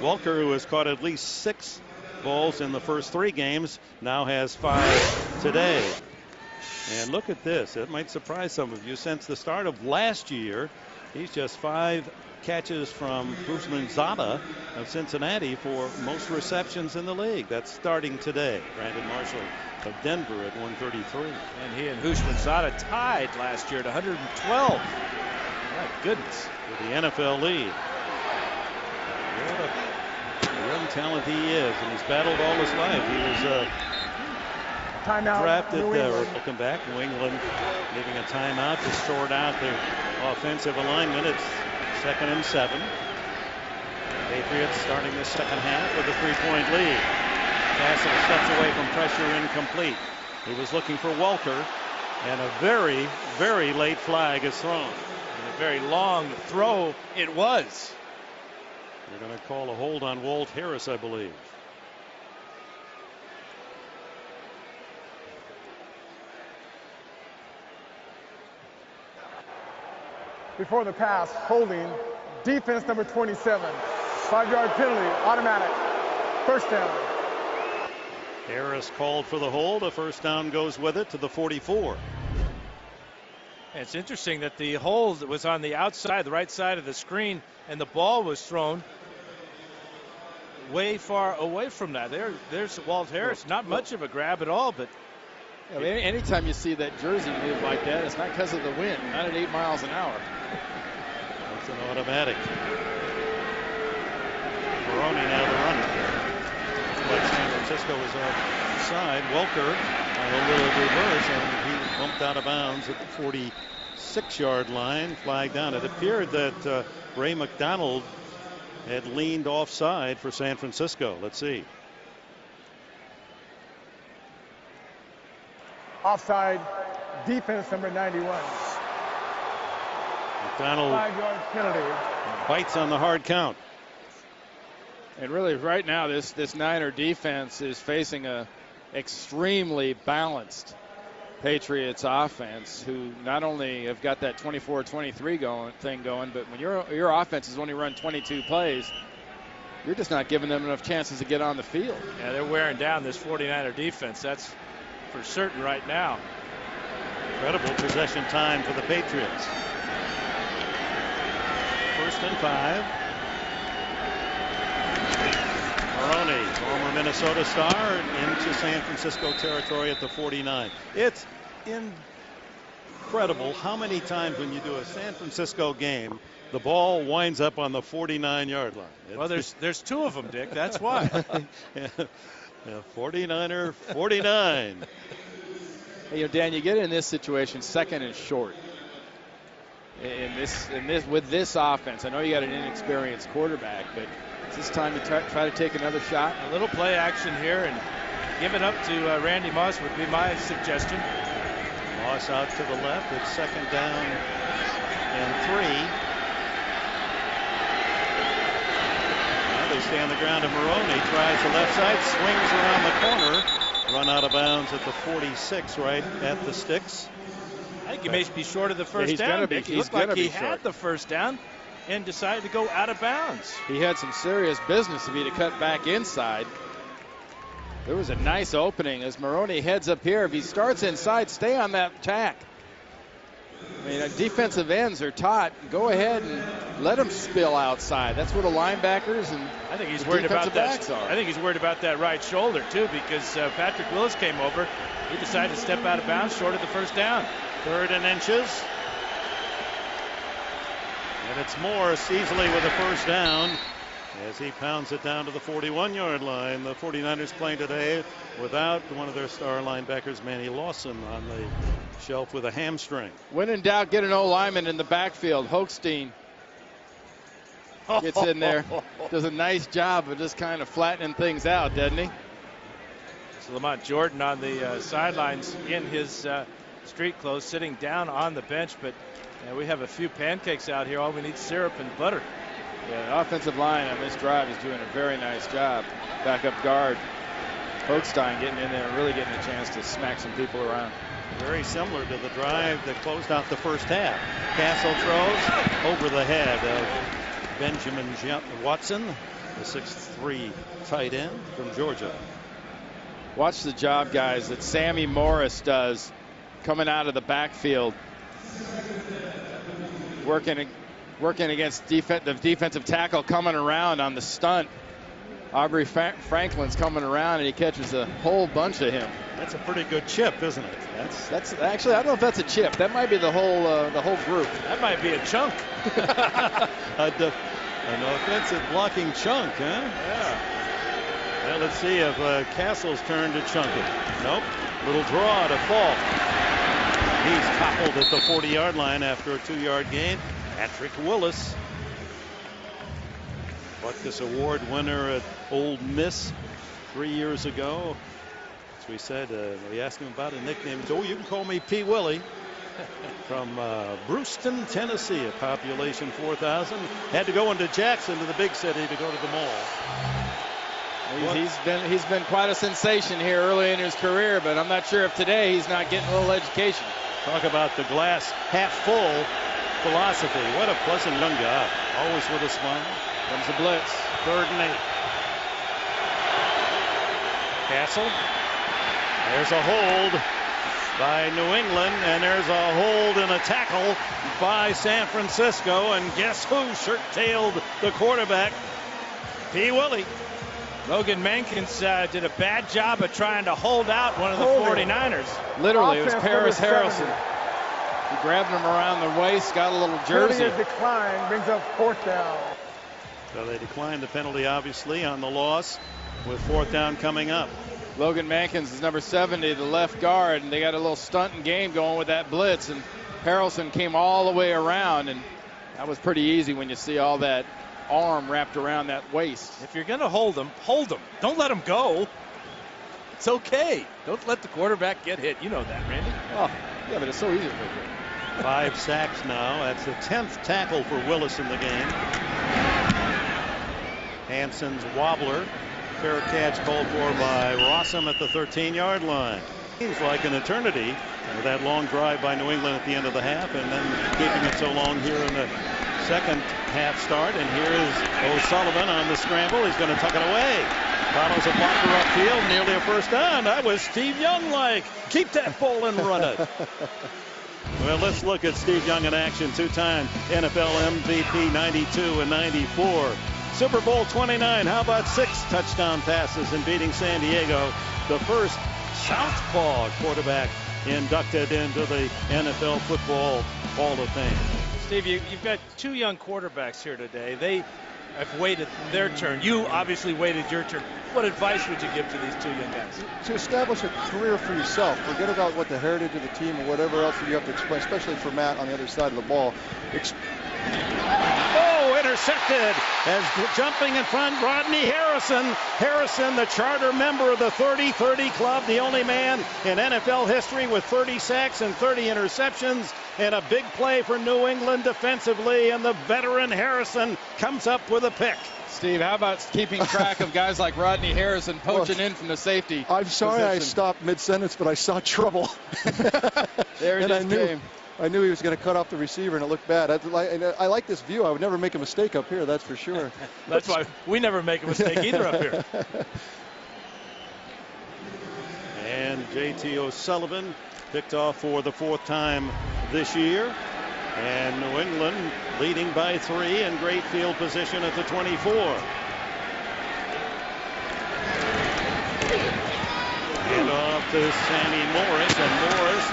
Walker, who has caught at least 6 balls in the first 3 games, now has 5 today. And look at this. It might surprise some of you. Since the start of last year, he's just 5 catches from Guzman Zada of Cincinnati for most receptions in the league. That's starting today. Brandon Marshall of Denver at 133. And he and Guzman Zada tied last year at 112. My goodness. With the NFL lead. What a young talent he is, and he's battled all his life. He was timeout, drafted, welcome back. New England leaving a timeout to sort out their offensive alignment. It's 2nd and 7. Patriots starting the 2nd half with a 3-point lead. Castle steps away from pressure, incomplete. He was looking for Walker, and a very, very late flag is thrown. And a very long throw it was. They're going to call a hold on Walt Harris, I believe. Before the pass, holding, defense number 27. 5-yard penalty, automatic. 1st down. Harris called for the hold. A 1st down goes with it to the 44. And it's interesting that the hold was on the outside, the right side of the screen, and the ball was thrown way far away from that. There's Walt Harris. Not much of a grab at all, but yeah, anytime you see that jersey move like that, it's not because of the wind, not at 8 miles an hour. That's an automatic. Maroney now the runner. But San Francisco is offside. Welker on a little reverse, and he bumped out of bounds at the 46-yard line. Flag down. It appeared that Ray McDonald had leaned offside for San Francisco. Let's see. Offside, defense number 91. McDonald 5-yard penalty. bites on the hard count. And really right now this Niner defense is facing a extremely balanced Patriots offense, who not only have got that 24-23 thing going, but when your offense has only run 22 plays, you're just not giving them enough chances to get on the field. Yeah, they're wearing down this 49er defense. That's for certain right now. Incredible possession time for the Patriots. 1st and 5. Maroney, former Minnesota star, into San Francisco territory at the 49. It's incredible how many times when you do a San Francisco game, the ball winds up on the 49-yard line. Well, there's two of them, Dick. That's why. Yeah, 49er, 49. Hey, Dan, you get in this situation, second and short. With this offense, I know you got an inexperienced quarterback, but it's this time to try to take another shot. A little play action here and give it up to Randy Moss would be my suggestion. Moss out to the left. It's second down and 3. Now they stay on the ground, and Maroney tries the left side, swings around the corner, run out of bounds at the 46, right at the sticks. I think he may be short of the first down. He looked like he had the first down and decided to go out of bounds. He had some serious business if he'd have cut back inside. There was a nice opening as Maroney heads up here. If he starts inside, stay on that tack. I mean, defensive ends are taught, go ahead and let them spill outside. That's what the linebackers and I think he's worried about that. Are. I think he's worried about that right shoulder too, because Patrick Willis came over. He decided to step out of bounds short of the first down. 3rd and inches. And it's Morris easily with a first down as he pounds it down to the 41-yard line. The 49ers playing today without one of their star linebackers, Manny Lawson, on the shelf with a hamstring. When in doubt, get an O-lineman in the backfield. Hochstein gets in there. Does a nice job of just kind of flattening things out, doesn't he? So Lamont Jordan on the sidelines in his street clothes, sitting down on the bench, but we have a few pancakes out here. All we need is syrup and butter. Yeah, the offensive line on this drive is doing a very nice job. Backup guard Hochstein getting in there and really getting a chance to smack some people around. Very similar to the drive that closed out the first half. Castle throws over the head of Benjamin Watson, the 6'3" tight end from Georgia. Watch the job, guys, that Sammy Morris does coming out of the backfield, working against the defensive tackle coming around on the stunt. Aubrey Franklin's coming around and he catches a whole bunch of him. That's a pretty good chip, isn't it? That's actually, I don't know if that's a chip. That might be the whole group. That might be a chunk. An offensive blocking chunk, huh? Yeah. Well, let's see if Castle's turn to chunk it. Nope. Little draw to Falk. He's toppled at the 40-yard line after a 2-yard gain. Patrick Willis, Butkus Award winner at Ole Miss 3 years ago. As we said, we asked him about a nickname. Oh, you can call me P. Willie. From Brewston, Tennessee, a population 4,000. Had to go into Jackson, to the big city, to go to the mall. He's been quite a sensation here early in his career, but I'm not sure if today he's not getting a little education. Talk about the glass half full philosophy. What a pleasant young guy. Always with a smile. Comes the blitz. 3rd and 8. Castle. There's a hold by New England, and there's a hold and a tackle by San Francisco. And guess who shirt-tailed the quarterback? P. Willie. Logan Mankins did a bad job of trying to hold out one of the 49ers. Literally, it was Paris Harrison. He grabbed him around the waist, got a little jersey. Decline brings up 4th down. So they declined the penalty, obviously, on the loss, with 4th down coming up. Logan Mankins is number 70, the left guard, and they got a little stunting game going with that blitz, and Harrelson came all the way around, and that was pretty easy when you see all that arm wrapped around that waist. If you're going to hold them, hold them. Don't let them go. It's okay. Don't let the quarterback get hit. You know that, Randy. Oh, yeah, but it's so easy to make. 5 sacks now. That's the 10th tackle for Willis in the game. Hanson's wobbler. Fair catch called for by Rossum at the 13-yard line. Seems like an eternity with that long drive by New England at the end of the half, and then keeping it so long here in the second half start. And here is O'Sullivan on the scramble. He's going to tuck it away. Follows a blocker upfield, nearly a first down. That was Steve Young-like. Keep that ball and run it. Well, let's look at Steve Young in action. 2-time NFL MVP, 92 and 94. Super Bowl 29. How about 6 touchdown passes in beating San Diego? The first southpaw quarterback inducted into the NFL Football Hall of Fame. Steve, you've got 2 young quarterbacks here today. They have waited their turn. You obviously waited your turn. What advice would you give to these 2 young guys? To establish a career for yourself. Forget about what the heritage of the team or whatever else you have to explain, especially for Matt on the other side of the ball. Intercepted as jumping in front, Rodney Harrison. Harrison, the charter member of the 30-30 club, the only man in NFL history with 30 sacks and 30 interceptions, and a big play for New England defensively, and the veteran Harrison comes up with a pick. Steve, how about keeping track of guys like Rodney Harrison poaching in from the safety? I'm sorry I position? stopped mid-sentence, but I saw trouble. There it is. I knew he was going to cut off the receiver, and it looked bad. I like this view. I would never make a mistake up here, that's for sure. That's why we never make a mistake either up here. And J.T. O'Sullivan picked off for the 4th time this year. And New England leading by 3 in great field position at the 24. And off to Sammy Morris, and Morris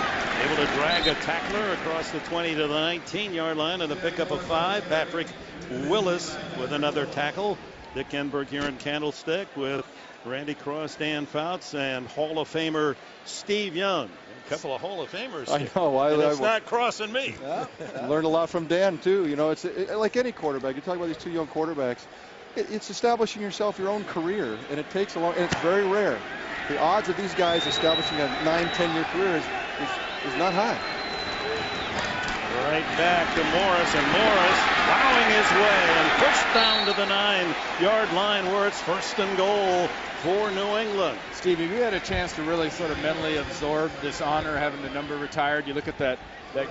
able to drag a tackler across the 20 to the 19-yard line and a pickup of 5. Patrick Willis with another tackle. Dick Enberg here in Candlestick with Randy Cross, Dan Fouts, and Hall of Famer Steve Young. A couple of Hall of Famers. I know. It's not crossing me. Yeah. I learned a lot from Dan, too. You know, it's like any quarterback. You talk about these 2 young quarterbacks. It's establishing yourself your own career, and it takes a long, and it's very rare. The odds of these guys establishing a 9-10-year career is not high. Right back to Morris, and Morris plowing his way and pushed down to the 9-yard line where it's 1st and goal for New England. Steve, have you had a chance to really sort of mentally absorb this honor, having the number retired? You look at that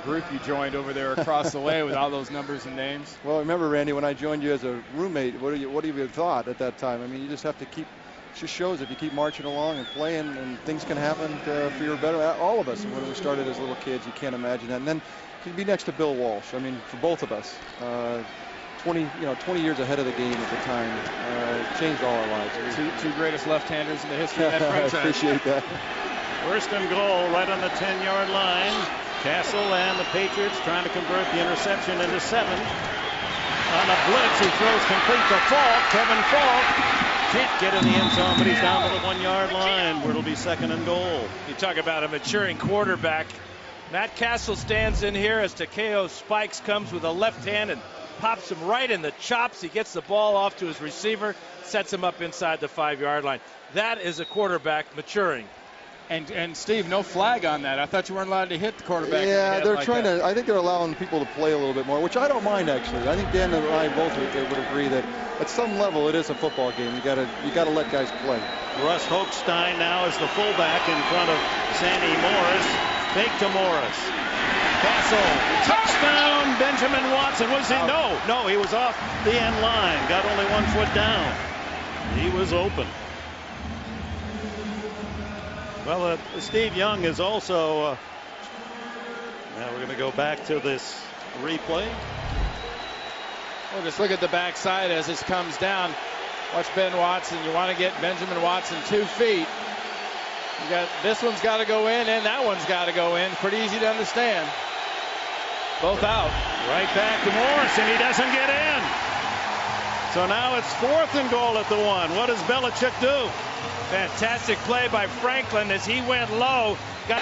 group you joined over there across the way with all those numbers and names. Well, remember, Randy, when I joined you as a roommate, what do you thought at that time? I mean, you just have to keep. It just shows if you keep marching along and playing, and things can happen for your better. All of us, when we started as little kids, you can't imagine that. And then to be next to Bill Walsh, I mean, for both of us, 20 years ahead of the game at the time, changed all our lives. Two greatest left-handers in the history of that franchise. I appreciate that. 1st and goal right on the 10-yard line. Castle and the Patriots trying to convert the interception into 7. On a blitz, he throws complete to Falk. Kevin Falk can't get in the end zone, but he's down to the 1-yard line where it'll be 2nd and goal. You talk about a maturing quarterback. Matt Castle stands in here as Takeo Spikes comes with a left hand and pops him right in the chops. He gets the ball off to his receiver, sets him up inside the 5-yard line. That is a quarterback maturing. And Steve, no flag on that. I thought you weren't allowed to hit the quarterback. Yeah, they're trying to. I think they're allowing people to play a little bit more, which I don't mind actually. I think Dan and I both would agree that at some level it is a football game. You gotta let guys play. Russ Hochstein now is the fullback in front of Sandy Morris. Fake to Morris. Castle, touchdown, Benjamin Watson. Was he? No, he was off the end line. Got only 1 foot down. He was open. Well, Steve Young is also. Now we're going to go back to this replay. Well, just look at the backside as this comes down. Watch Ben Watson. You want to get Benjamin Watson 2 feet. You got this one's got to go in, and that one's got to go in. Pretty easy to understand. Both out. Right back to Morris, and he doesn't get in. So now it's 4th and goal at the 1. What does Belichick do? Fantastic play by Franklin as he went low. Got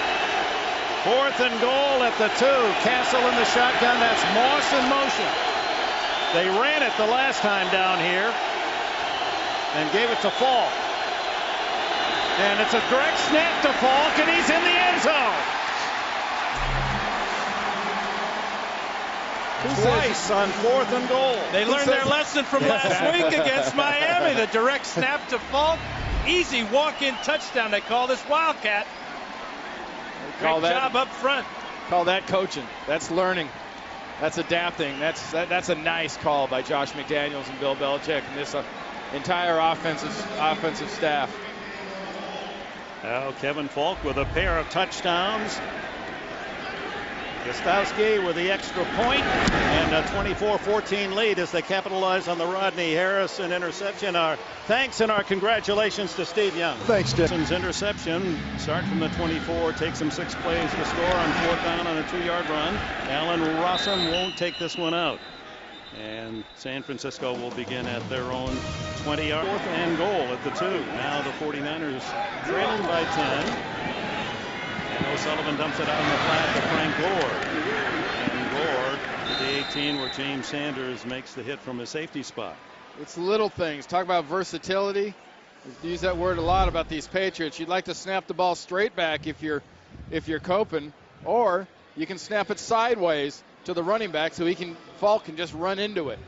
4th and goal at the 2. Castle in the shotgun. That's Moss in motion. They ran it the last time down here and gave it to Falk. And it's a direct snap to Falk, and he's in the end zone. Twice on 4th and goal. They learned their lesson from last week against Miami. The direct snap to Falk. Easy walk-in touchdown. They call this Wildcat. Great job up front. Call that coaching. That's learning. That's adapting. That's a nice call by Josh McDaniels and Bill Belichick and this entire offensive staff. Now Kevin Falk with a pair of touchdowns. Gostowski with the extra point, and a 24-14 lead as they capitalize on the Rodney Harrison interception. Our thanks and our congratulations to Steve Young. Thanks, Dick. Interception, start from the 24, takes him 6 plays to score on 4th down on a 2-yard run. Allen Rossum won't take this one out. And San Francisco will begin at their own 20-yard 4th and goal at the 2. Now the 49ers trailing by 10. And O'Sullivan dumps it out in the flat to Frank Gore. And Gore to the 18 where James Sanders makes the hit from his safety spot. It's little things. Talk about versatility. We use that word a lot about these Patriots. You'd like to snap the ball straight back if you're coping, or you can snap it sideways to the running back so Falk can just run into it.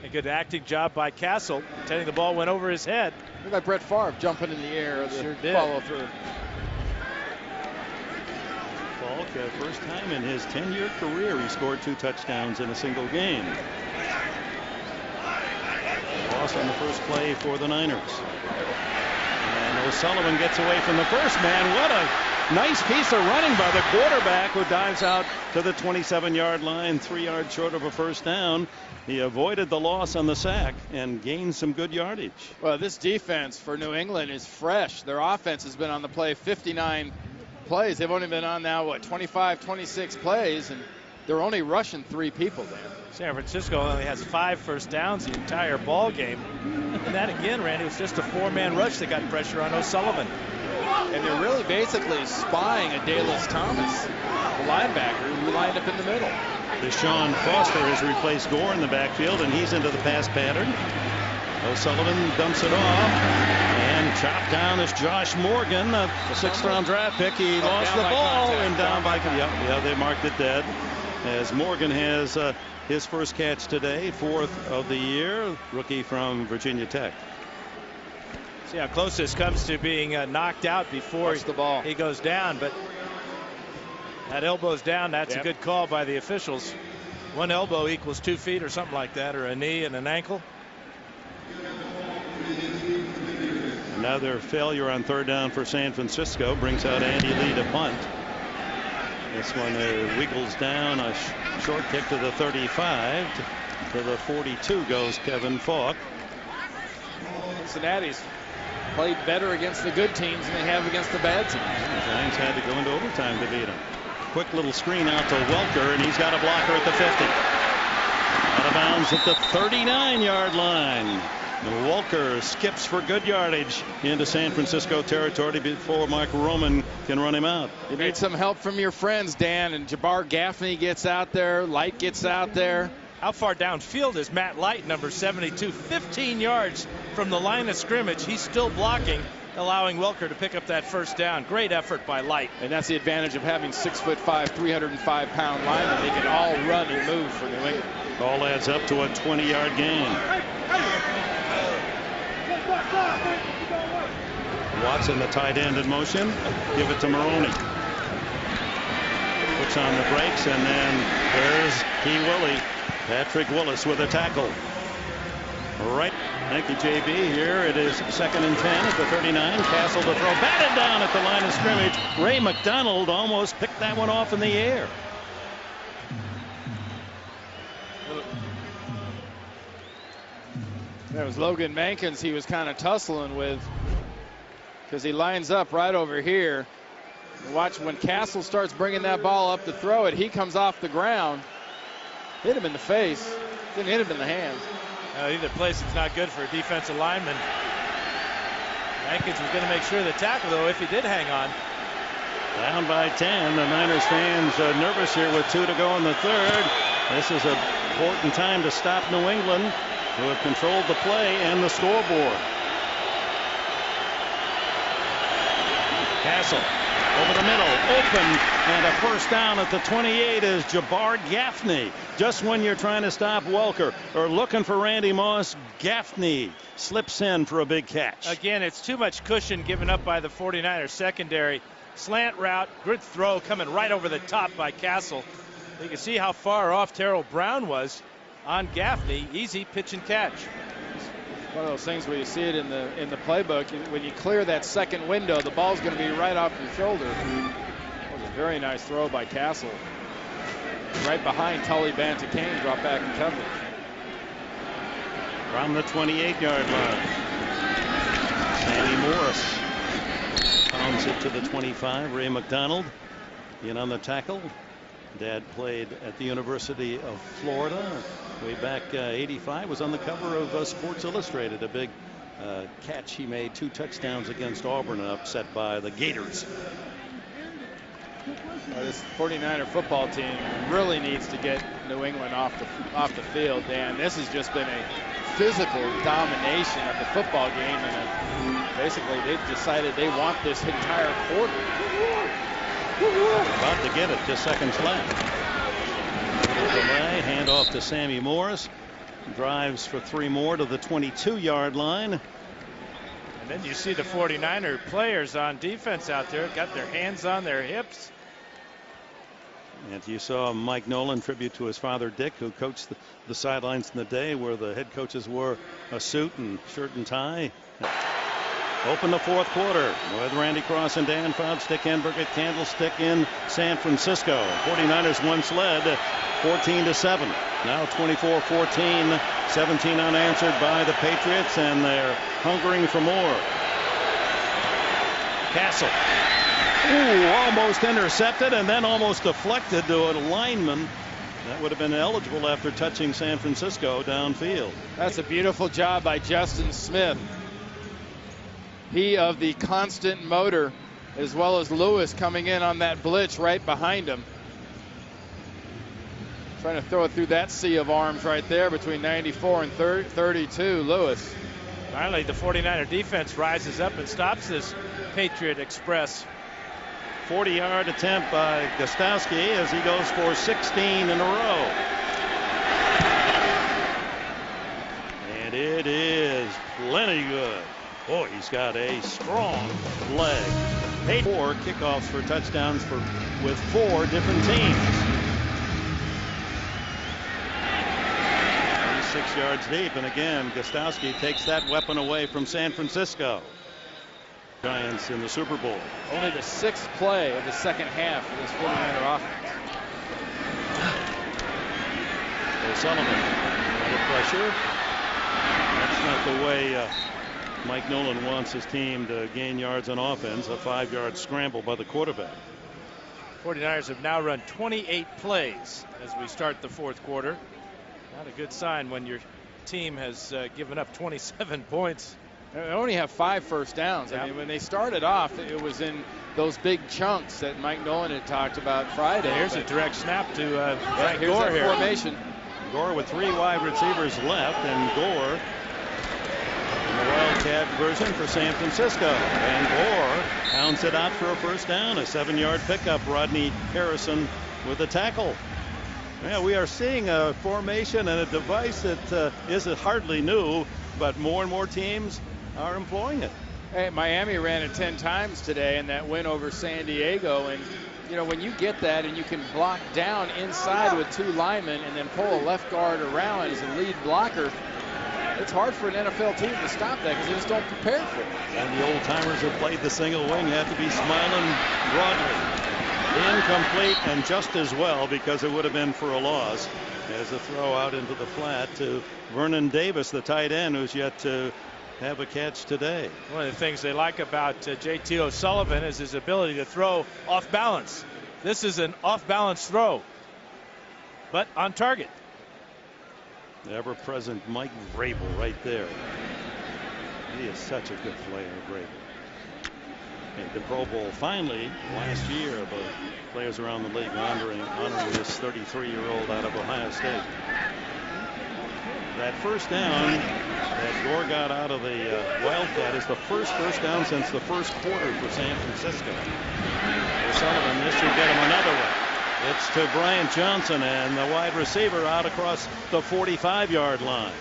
A good acting job by Castle. Pretending the ball went over his head. Look like Brett Favre jumping in the air. Sure did. Follow through. Falk, first time in his 10-year career he scored 2 touchdowns in a single game. Loss on the first play for the Niners. And O'Sullivan gets away from the first man. What a nice piece of running by the quarterback, who dives out to the 27-yard line, 3 yards short of a first down. He avoided the loss on the sack and gained some good yardage. Well, this defense for New England is fresh. Their offense has been on the play 59 plays. They've only been on now, 25, 26 plays, and they're only rushing 3 people there. San Francisco only has 5 first downs the entire ball game. And that again, Randy, was just a 4-man rush that got pressure on O'Sullivan. And they're really basically spying a Dallas Thomas, the linebacker, who lined up in the middle. Deshaun Foster has replaced Gore in the backfield, and he's into the pass pattern. O'Sullivan dumps it off and chopped down this Josh Morgan, the 6th-round draft pick. He lost the ball and down by yeah, they marked it dead. As Morgan has his first catch today, 4th of the year, rookie from Virginia Tech. See how close this comes to being knocked out before he goes down, but that elbow's down. That's a good call by the officials. 1 elbow equals 2 feet or something like that, or a knee and an ankle. Another failure on 3rd down for San Francisco brings out Andy Lee to punt. This one wiggles down, a short kick to the 35. To the 42 goes Kevin Falk. Cincinnati's played better against the good teams than they have against the bad teams. The Giants had to go into overtime to beat them. Quick little screen out to Welker, and he's got a blocker at the 50. Out of bounds at the 39-yard line. Welker skips for good yardage into San Francisco territory before Mike Roman can run him out. You need some help from your friends, Dan, and Jabbar Gaffney gets out there. Light gets out there. How far downfield is Matt Light, number 72? 15 yards from the line of scrimmage. He's still blocking, allowing Welker to pick up that first down. Great effort by Light. And that's the advantage of having 6'5", 305-pound linemen. They can all run and move for New England. All adds up to a 20-yard gain. Watson, the tight end, in motion. Give it to Maroney. Puts on the brakes, and then there's Key Willie. Patrick Willis with a tackle. Right. Thank you, JB. Here it is 2nd and 10 at the 39. Castle to throw. Batted down at the line of scrimmage. Ray McDonald almost picked that one off in the air. That was Logan Mankins he was kind of tussling with, because he lines up right over here. And watch when Castle starts bringing that ball up to throw it, he comes off the ground. Hit him in the face. Didn't hit him in the hands. Either place, it's not good for a defensive lineman. Mankins was going to make sure the tackle, though, if he did hang on. Down by 10. The Niners fans nervous here with 2 to go in the 3rd. This is an important time to stop New England, who have controlled the play and the scoreboard. Castle over the middle, open, and a first down at the 28 is Jabbar Gaffney. Just when you're trying to stop Welker or looking for Randy Moss, Gaffney slips in for a big catch. Again, it's too much cushion given up by the 49ers secondary. Slant route, good throw coming right over the top by Castle. You can see how far off Terrell Brown was on Gaffney. Easy pitch and catch. One of those things where you see it in the playbook. When you clear that second window, the ball's going to be right off your shoulder. That was a very nice throw by Castle. right behind Tully Banta-Kane, drop back in coverage. From the 28-yard line, Sammy Morris pounds it to the 25. Ray McDonald in on the tackle. Dad played at the University of Florida way back 85. Was on the cover of Sports Illustrated. A big catch he made, 2 touchdowns against Auburn, upset by the Gators. This 49er football team really needs to get New England off the field, Dan. This has just been a physical domination of the football game, and basically they've decided they want this entire quarter. About to get it, just seconds left. Delay, hand off to Sammy Morris. Drives for 3 more to the 22-yard line. And then you see the 49er players on defense out there, got their hands on their hips. And you saw Mike Nolan, tribute to his father Dick, who coached the sidelines in the day where the head coaches wore a suit and shirt and tie. Open the fourth quarter with Randy Cross and Dan Fouts. Dick Enberg at Candlestick in San Francisco. 49ers once led 14-7. Now 24-14. 17 unanswered by the Patriots, and they're hungering for more. Castle. Ooh, almost intercepted and then almost deflected to a lineman. That would have been eligible after touching San Francisco downfield. That's a beautiful job by Justin Smith. He of the constant motor, as well as Lewis coming in on that blitz right behind him. Trying to throw it through that sea of arms right there between 94 and 32. Lewis. Finally, the 49er defense rises up and stops this Patriot Express. 40-yard attempt by Gostowski as he goes for 16 in a row. And it is plenty good. Boy, he's got a strong leg. 4 kickoffs for touchdowns with 4 different teams. 6 yards deep, and again, Gostowski takes that weapon away from San Francisco. Giants in the Super Bowl. Only the 6th play of the second half of this 49er offense. O'Sullivan under pressure. That's not the way Mike Nolan wants his team to gain yards on offense. A 5-yard scramble by the quarterback. 49ers have now run 28 plays as we start the fourth quarter. Not a good sign when your team has given up 27 points. They only have 5 first downs. Yeah. I mean, when they started off, it was in those big chunks that Mike Nolan had talked about Friday. Here's a direct snap to Frank here's Gore that here. Formation. Gore with 3 wide receivers left, and Gore in the Wildcat version for San Francisco. And Gore pounds it out for a first down. A 7-yard pickup. Rodney Harrison with a tackle. Yeah, we are seeing a formation and a device that isn't hardly new, but more and more teams are employing it. Hey, Miami ran it 10 times today in that win over San Diego, and you know, when you get that and you can block down inside with 2 linemen and then pull a left guard around as a lead blocker, it's hard for an NFL team to stop that because they just don't prepare for it. And the old timers who played the single wing have to be smiling broadly. Incomplete, and just as well, because it would have been for a loss, as a throw out into the flat to Vernon Davis, the tight end, who's yet to have a catch today. One of the things they like about J.T. O'Sullivan is his ability to throw off balance. This is an off balance throw, but on target. The ever-present Mike Vrabel right there. He is such a good player, Vrabel. Made the Pro Bowl finally last year of players around the league honoring this 33-year-old out of Ohio State. That first down that Gore got out of the Wildcat is the first down since the first quarter for San Francisco. O'Sullivan, this should get him another one. It's to Bryant Johnson, and the wide receiver out across the 45-yard line.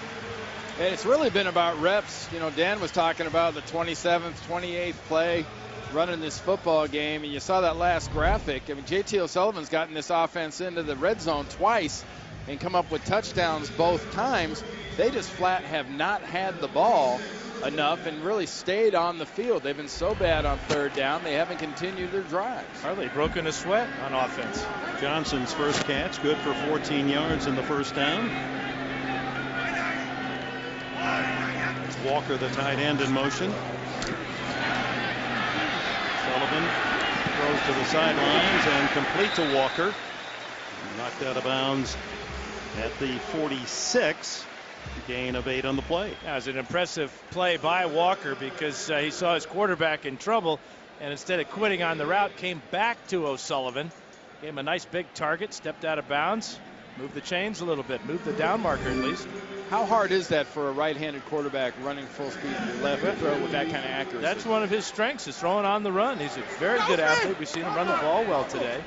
And it's really been about reps. You know, Dan was talking about the 27th, 28th play running this football game, and you saw that last graphic. I mean, J.T. O'Sullivan's gotten this offense into the red zone twice and come up with touchdowns both times. They just flat have not had the ball enough and really stayed on the field. They've been so bad on third down, they haven't continued their drives. Hardly broken a sweat on offense. Johnson's first catch, good for 14 yards in the first down. It's Walker, the tight end, in motion. Sullivan throws to the sidelines and complete to Walker. Knocked out of bounds at the 46. Gain of 8 on the play. That was an impressive play by Walker because he saw his quarterback in trouble, and instead of quitting on the route, came back to O'Sullivan. Gave him a nice big target, stepped out of bounds, moved the chains a little bit, moved the down marker at least. How hard is that for a right-handed quarterback running full speed to your left to throw with that kind of accuracy? That's one of his strengths, is throwing on the run. He's a very good athlete. We've seen him run the ball well today.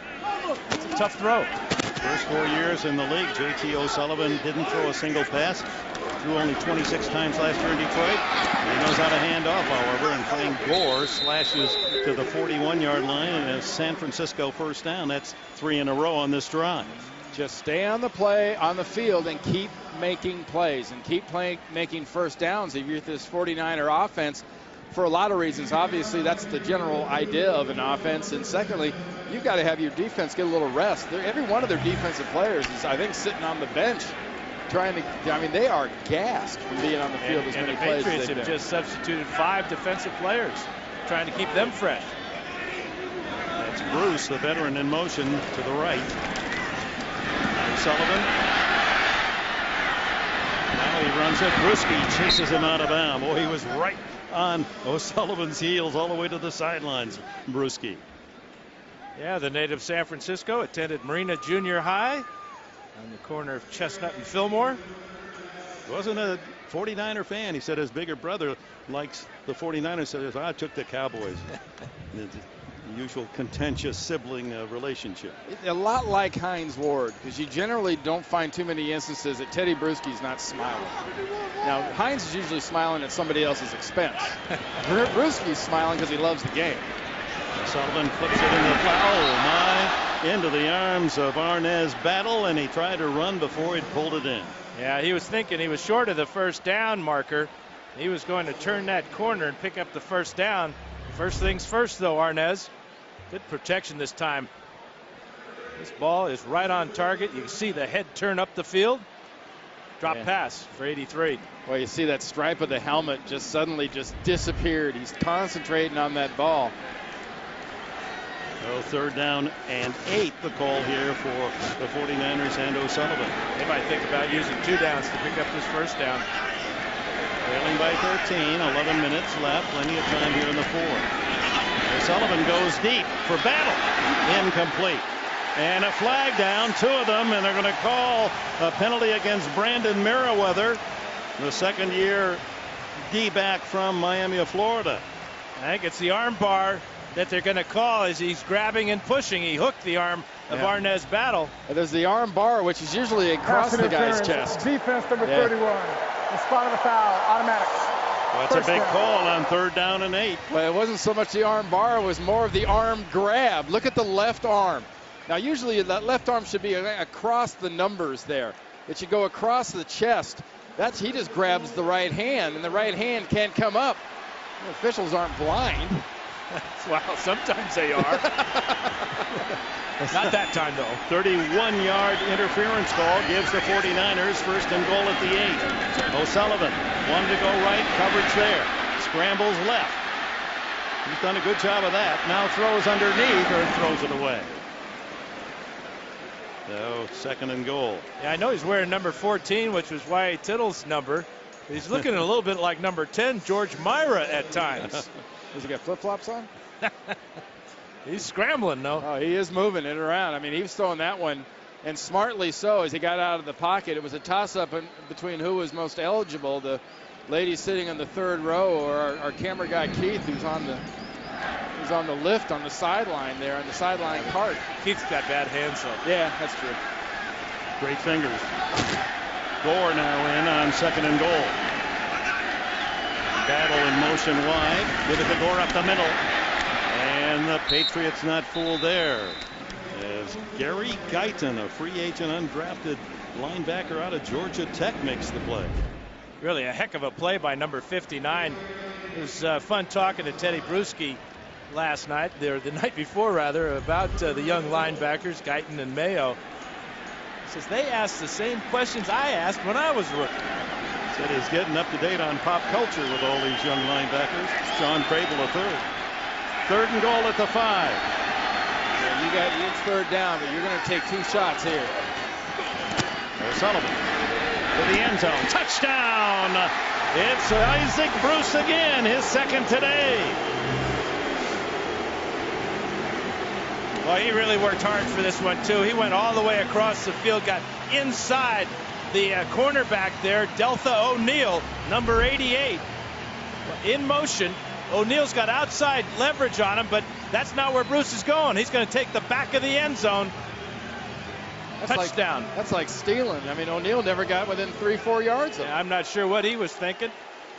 It's a tough throw. First 4 years in the league, J.T. O'Sullivan didn't throw a single pass. Threw only 26 times last year in Detroit. He knows how to hand off, however, and playing Gore slashes to the 41-yard line, and a San Francisco first down. That's 3 in a row on this drive. Just stay on the play, on the field, and keep making plays and keep making first downs if you're this 49er offense. For a lot of reasons. Obviously, that's the general idea of an offense. And secondly, you've got to have your defense get a little rest. Every one of their defensive players is, I think, sitting on the bench trying to, I mean, they are gassed from being on the field as many plays as they've been. And the Patriots have just substituted 5 defensive players, trying to keep them fresh. That's Bruce, the veteran, in motion to the right. Sullivan. Now he runs it. Bruschi chases him out of bounds. Boy, he was right on O'Sullivan's heels all the way to the sidelines. Bruschi. Yeah, the native San Francisco attended Marina Junior High on the corner of Chestnut and Fillmore. Wasn't a 49er fan. He said his bigger brother likes the 49ers. Said, I took the Cowboys. The usual contentious sibling relationship. A lot like Hines Ward, because you generally don't find too many instances that Teddy Bruschi's not smiling. Now, Hines is usually smiling at somebody else's expense. Bruschi's smiling because he loves the game. Sullivan flips it in the into the arms of Arnaz Battle, and he tried to run before he'd pulled it in. Yeah, he was thinking he was short of the first down marker. He was going to turn that corner and pick up the first down. First things first, though, Arnaz. Good protection this time. This ball is right on target. You can see the head turn up the field. Drop pass for 83. Well, you see that stripe of the helmet just suddenly just disappeared. He's concentrating on that ball. So 3rd down and 8, the call here for the 49ers and O'Sullivan. They might think about using 2 downs to pick up this first down. Trailing by 13, 11 minutes left, plenty of time here in the 4th. O'Sullivan goes deep for Battle. Incomplete. And a flag down, 2 of them, and they're going to call a penalty against Brandon Merriweather, the second-year D-back from Miami of Florida. I think it's the arm bar that they're going to call as he's grabbing and pushing. He hooked the arm of Arnaz Battle. And there's the arm bar, which is usually across the guy's chest. Defense number 31. The spot of the foul, automatic. Well, that's a big call on 3rd down and 8. Well, it wasn't so much the arm bar, it was more of the arm grab. Look at the left arm. Now, usually that left arm should be across the numbers there. It should go across the chest. He just grabs the right hand, and the right hand can't come up. The officials aren't blind. Well, sometimes they are. Not that time, though. 31-yard interference call gives the 49ers first and goal at the 8. O'Sullivan wanted to go right, coverage there. Scrambles left. He's done a good job of that. Now throws underneath or throws it away. So 2nd and goal. Yeah, I know he's wearing number 14, which was Wyatt Tittle's number. He's looking a little bit like number 10, George Myra, at times. Does he got flip-flops on? He's scrambling, though. Oh, he is moving it around. I mean, he was throwing that one, and smartly so, as he got out of the pocket. It was a toss-up between who was most eligible, the lady sitting in the 3rd row or our camera guy Keith, who's on the lift on the sideline there, on the sideline cart. Keith's got bad hands, though. Yeah, that's true. Great fingers. Gore now in on 2nd and goal. Battle in motion wide. Give it to Gore up the middle. And the Patriots not fooled there. As Gary Guyton, a free agent undrafted linebacker out of Georgia Tech, makes the play. Really a heck of a play by number 59. It was fun talking to Teddy Bruschi last night, the night before rather, about the young linebackers, Guyton and Mayo. He says they asked the same questions I asked when I was a rookie. Said he's getting up to date on pop culture with all these young linebackers. John Crable, a third. 3rd and goal at the 5. Yeah, it's 3rd down, but you're going to take 2 shots here. O'Sullivan to the end zone. Touchdown! It's Isaac Bruce again, his 2nd today. Well, he really worked hard for this one, too. He went all the way across the field, got inside the cornerback there, Deltha O'Neal, number 88, in motion. O'Neal's got outside leverage on him, but that's not where Bruce is going. He's going to take the back of the end zone. Touchdown. That's like stealing. I mean, O'Neal never got within 3-4 yards of him. Yeah, I'm not sure what he was thinking,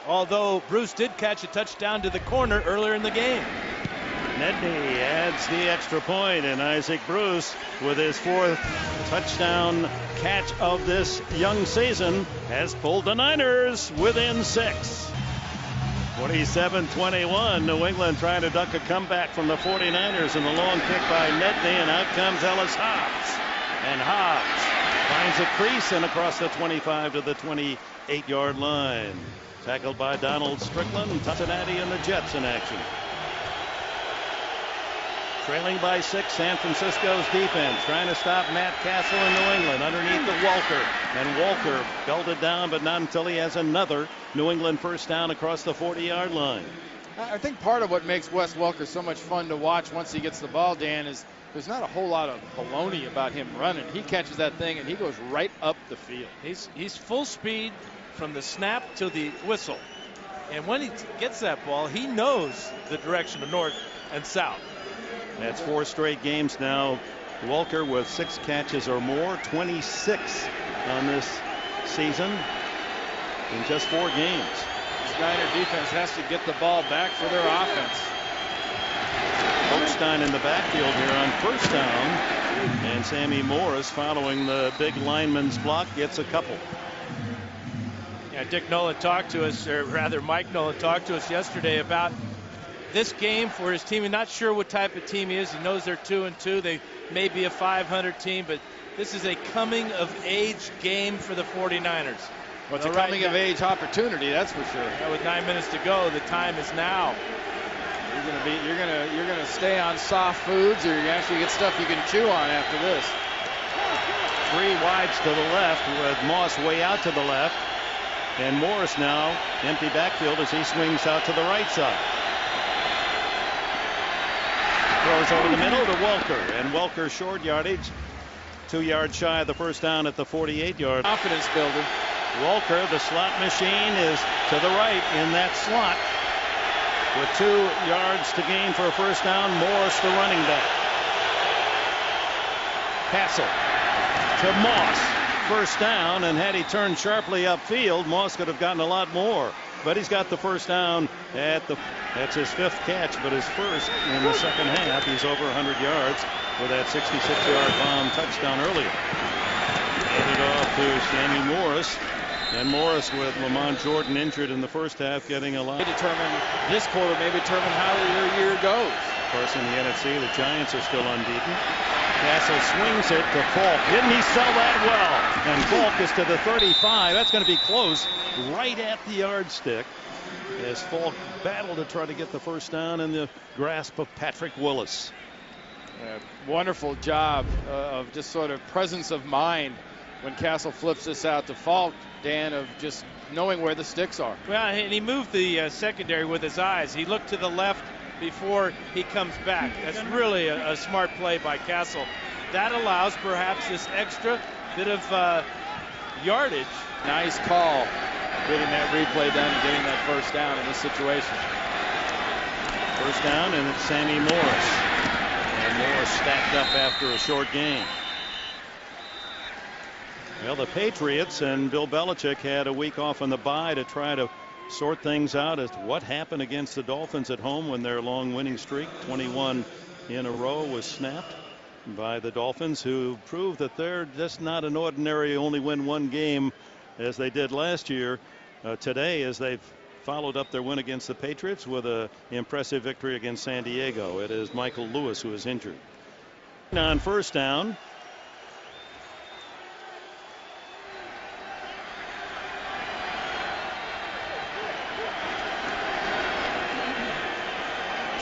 although Bruce did catch a touchdown to the corner earlier in the game. Nedney adds the extra point, and Isaac Bruce, with his 4th touchdown catch of this young season, has pulled the Niners within 6. 27-21. New England trying to duck a comeback from the 49ers, and the long kick by Nedney, and out comes Ellis Hobbs. And Hobbs finds a crease and across the 25 to the 28-yard line. Tackled by Donald Strickland. Cincinnati and the Jets in action. Trailing by 6, San Francisco's defense trying to stop Matt Castle in New England underneath the Walker. And Walker belted down, but not until he has another New England 1st down across the 40-yard line. I think part of what makes Wes Welker so much fun to watch once he gets the ball, Dan, is there's not a whole lot of baloney about him running. He catches that thing and he goes right up the field. He's full speed from the snap to the whistle. And when he gets that ball, he knows the direction of north and south. That's 4 straight games now. Walker with 6 catches or more, 26 on this season in just 4 games. This Niner defense has to get the ball back for their offense. Holstein in the backfield here on 1st down, and Sammy Morris, following the big lineman's block, gets a couple. Yeah, Dick Nolan talked to us, or rather Mike Nolan talked to us yesterday about this game for his team. He's not sure what type of team he is. He knows they're 2-2. They may be a 500 team, but this is a coming-of-age game for the 49ers. Well, it's a coming-of-age opportunity, that's for sure. Yeah, with 9 minutes to go, the time is now. You're gonna stay on soft foods, or you actually get stuff you can chew on after this. 3 wides to the left, with Moss way out to the left, and Morris now empty backfield as he swings out to the right side. Throws over the middle to Walker, and Walker short yardage, 2 yards shy of the 1st down at the 48-yard. Confidence builder. Walker, the slot machine, is to the right in that slot with 2 yards to gain for a 1st down. Morris, the running back. Castle to Moss, 1st down, and had he turned sharply upfield, Moss could have gotten a lot more. But he's got the 1st down that's his 5th catch, but his 1st in the 2nd half. He's over 100 yards with that 66-yard bomb touchdown earlier. Handed off to Sammy Morris. And Morris, with Lamont Jordan injured in the 1st half, getting a lot. This quarter may determine how your year goes. Of course, in the NFC, the Giants are still unbeaten. Castle swings it to Falk. Didn't he sell that well? And Falk is to the 35. That's going to be close, right at the yardstick, as Falk battled to try to get the 1st down in the grasp of Patrick Willis. Wonderful job of just sort of presence of mind when Castle flips this out to Falk, Dan, of just knowing where the sticks are. Well, and he moved the secondary with his eyes. He looked to the left before he comes back. That's really a smart play by Castle. That allows perhaps this extra bit of yardage. Nice call, getting that replay done and getting that 1st down in this situation. 1st down, and it's Sammy Morris. And Morris stacked up after a short game. Well, the Patriots and Bill Belichick had a week off on the bye to try to sort things out as to what happened against the Dolphins at home when their long winning streak, 21 in a row, was snapped by the Dolphins, who proved that they're just not an ordinary only win 1 game as they did last year. today as they've followed up their win against the Patriots with an impressive victory against San Diego. It is Michael Lewis who is injured. On first down.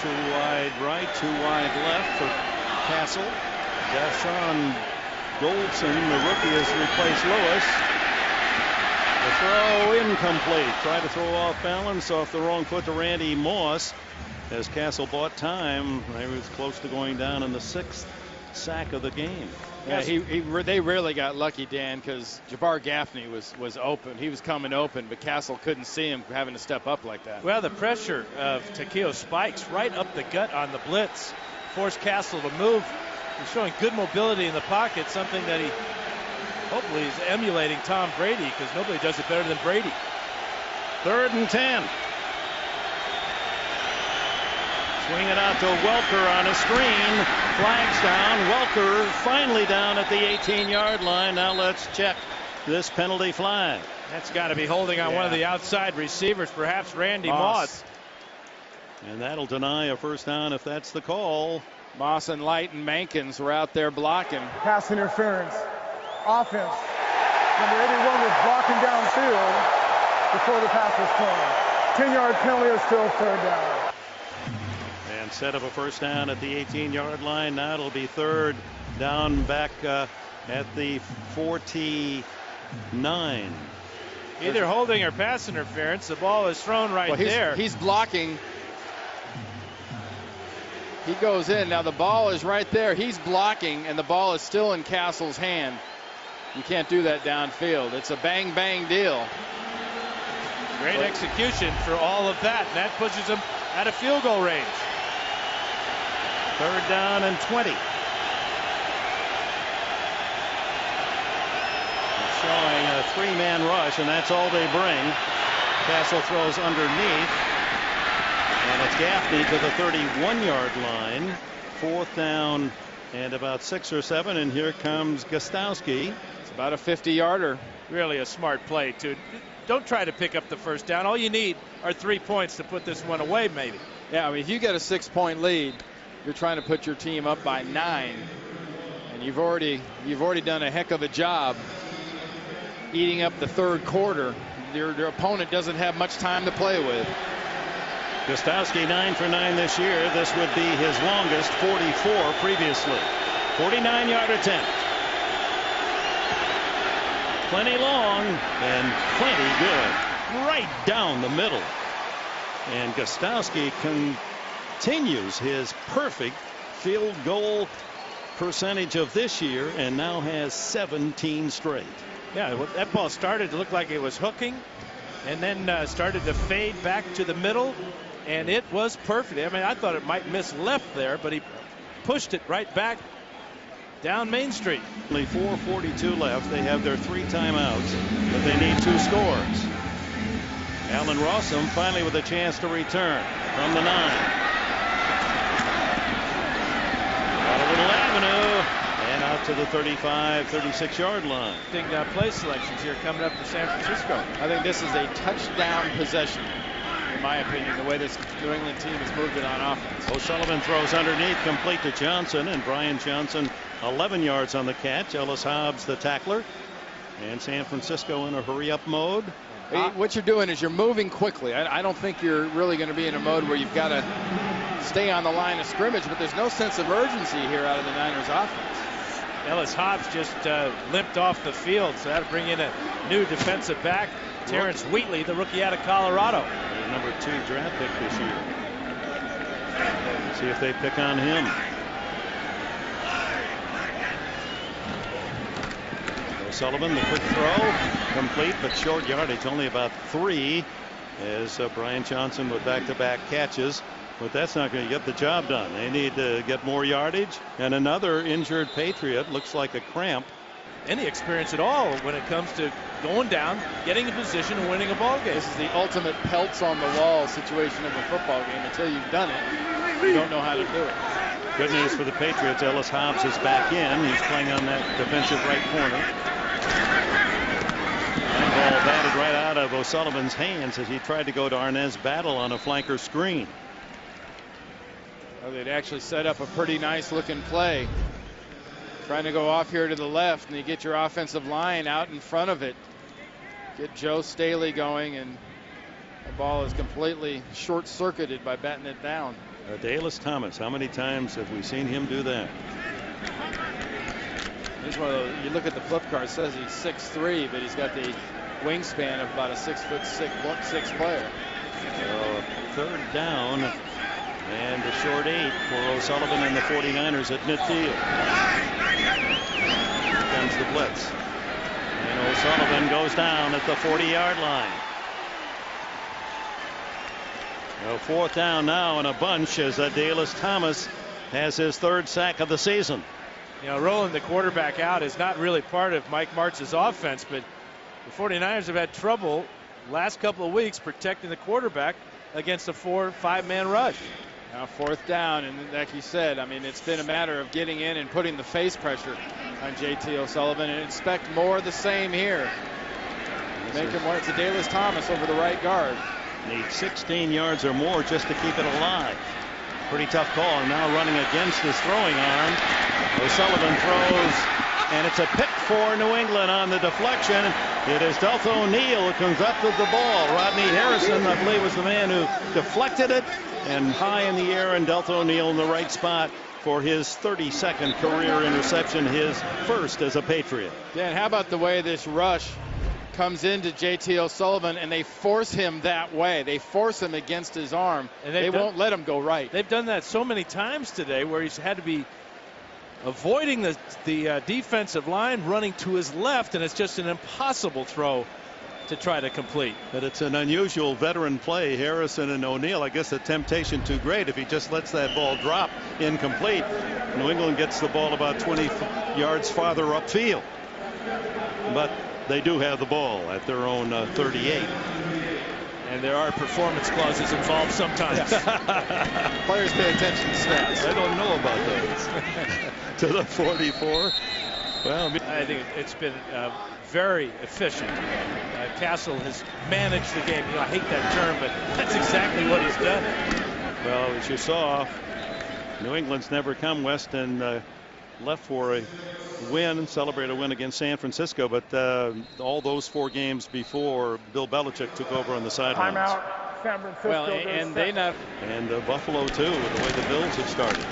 Too wide right, too wide left for Castle. Dashawn Goldson, the rookie, has replaced Lewis. The throw incomplete. Tried to throw off balance off the wrong foot to Randy Moss. As Castle bought time, he was close to going down in the 6th sack of the game. Yeah, they really got lucky, Dan, because Jabbar Gaffney was open. He was coming open, but Castle couldn't see him having to step up like that. Well, the pressure of Takeo Spikes right up the gut on the blitz forced Castle to move. He's showing good mobility in the pocket, something that he hopefully is emulating Tom Brady, because nobody does it better than Brady. 3rd and 10. Swing it out to Welker on a screen. Flags down. Welker finally down at the 18-yard line. Now let's check this penalty flag. That's got to be holding on one of the outside receivers, perhaps Randy Moss. And that'll deny a first down if that's the call. Moss and Light and Mankins were out there blocking. Pass interference. Offense. Number 81 was blocking downfield before the pass was thrown. 10-yard penalty is still 3rd down. Instead of a first down at the 18-yard line, now it'll be 3rd down back at the 49. Either holding or pass interference. The ball is thrown there. He's blocking. He goes in. Now the ball is right there. He's blocking, and the ball is still in Castle's hand. You can't do that downfield. It's a bang-bang deal. Great execution for all of that, and that pushes him out of field goal range. 3rd down and 20. Showing a 3-man rush, and that's all they bring. Castle throws underneath, and it's Gaffney to the 31-yard line. 4th down and about 6 or 7, and here comes Gostowski. It's about a 50-yarder. Really a smart play, too. Don't try to pick up the first down. All you need are 3 points to put this one away, maybe. Yeah, I mean, if you get a 6-point lead, you're trying to put your team up by 9, and you've already done a heck of a job eating up the 3rd quarter. Your opponent doesn't have much time to play with. Gostowski 9 for 9 this year. This would be his longest, 44 previously. 49-yard attempt. Plenty long and plenty good. Right down the middle. And Gostowski continues his perfect field goal percentage of this year and now has 17 straight. Yeah, that ball started to look like it was hooking and then started to fade back to the middle, and it was perfect. I mean, I thought it might miss left there, but he pushed it right back down Main Street. Only 4:42 left. They have their 3 timeouts, but they need 2 scores. Allen Rossum finally with a chance to return from the 9. Got a little avenue and out to the 35, 36-yard line. Big play selections here coming up for San Francisco. I think this is a touchdown possession, in my opinion, the way this New England team has moved it on offense. O'Sullivan throws underneath, complete to Johnson, and Brian Johnson 11 yards on the catch. Ellis Hobbs the tackler, and San Francisco in a hurry-up mode. What you're doing is you're moving quickly. I don't think you're really going to be in a mode where you've got to stay on the line of scrimmage, but there's no sense of urgency here out of the Niners offense. Ellis Hobbs just limped off the field, so that'll bring in a new defensive back, Terrence Wheatley, the rookie out of Colorado. Their number 2 draft pick this year. See if they pick on him. O'Sullivan, the quick throw, complete, but short yardage, only about 3, as Brian Johnson with back-to-back catches. But that's not going to get the job done. They need to get more yardage. And another injured Patriot, looks like a cramp. Any experience at all when it comes to going down, getting in position, and winning a ball game. This is the ultimate pelts on the wall situation of a football game. Until you've done it, you don't know how to do it. Good news for the Patriots. Ellis Hobbs is back in. He's playing on that defensive right corner. And ball batted right out of O'Sullivan's hands as he tried to go to Arnaz Battle on a flanker screen. Well, they'd actually set up a pretty nice looking play. Trying to go off here to the left, and you get your offensive line out in front of it. Get Joe Staley going, and the ball is completely short-circuited by batting it down. Dallas Thomas, how many times have we seen him do that? He's one of those, you look at the flip card, it says he's 6'3", but he's got the wingspan of about a 6'6" player. Third down and a short 8 for O'Sullivan and the 49ers at midfield. Here comes the blitz. And O'Sullivan goes down at the 40-yard line. Fourth down now and a bunch as Dallas Thomas has his third sack of the season. You know, rolling the quarterback out is not really part of Mike Martz's offense, but the 49ers have had trouble last couple of weeks protecting the quarterback against a 4 or 5 man rush. Now fourth down, and like you said, I mean, it's been a matter of getting in and putting the face pressure on JT O'Sullivan, and expect more of the same here. Make him more. It's a Dallas Thomas over the right guard. Needs 16 yards or more just to keep it alive. Pretty tough call. Now running against his throwing arm. O'Sullivan throws, and it's a pick for New England on the deflection. It is Deltha O'Neal who comes up with the ball. Rodney Harrison, I believe, was the man who deflected it, and high in the air, and Deltha O'Neal in the right spot for his 32nd career interception, his first as a Patriot. Dan, how about the way this rush comes into JT O'Sullivan, and they force him that way. They force him against his arm, and they won't let him go right. They've done that so many times today where he's had to be avoiding the defensive line, running to his left, and it's just an impossible throw to try to complete. But it's an unusual veteran play. Harrison and O'Neal, I guess the temptation too great if he just lets that ball drop incomplete. New England gets the ball about 20 yards farther upfield. But they do have the ball at their own 38. And there are performance clauses involved sometimes. Players pay attention to stats. I don't know about those. To the 44. Well, I think it's been very efficient. Castle has managed the game. You know, I hate that term, but that's exactly what he's done. Well, as you saw, New England's never come west and left for a win, celebrate a win against San Francisco, but all those 4 games before, Bill Belichick took over on the sidelines. Timeout, San Francisco. Well, and they not. And Buffalo too, with the way the Bills have started.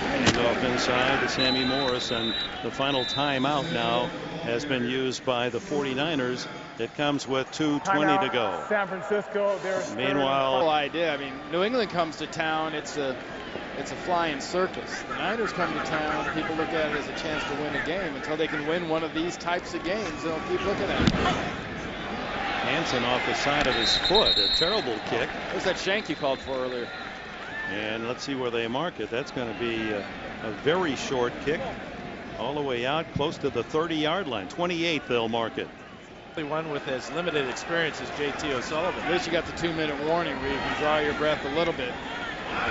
And off inside to Sammy Morris, and the final timeout now has been used by the 49ers. It comes with 2:20 to go. San Francisco. Meanwhile, Whole idea. I mean, New England comes to town. It's a flying circus. The Niners come to town. People look at it as a chance to win a game. Until they can win one of these types of games, they'll keep looking at it. Hansen off the side of his foot. A terrible kick. There's that shank you called for earlier. And let's see where they mark it. That's going to be a very short kick. All the way out close to the 30-yard line. 28 they'll mark it. One with as limited experience as JT O'Sullivan. At least you got the 2-minute warning where you can draw your breath a little bit.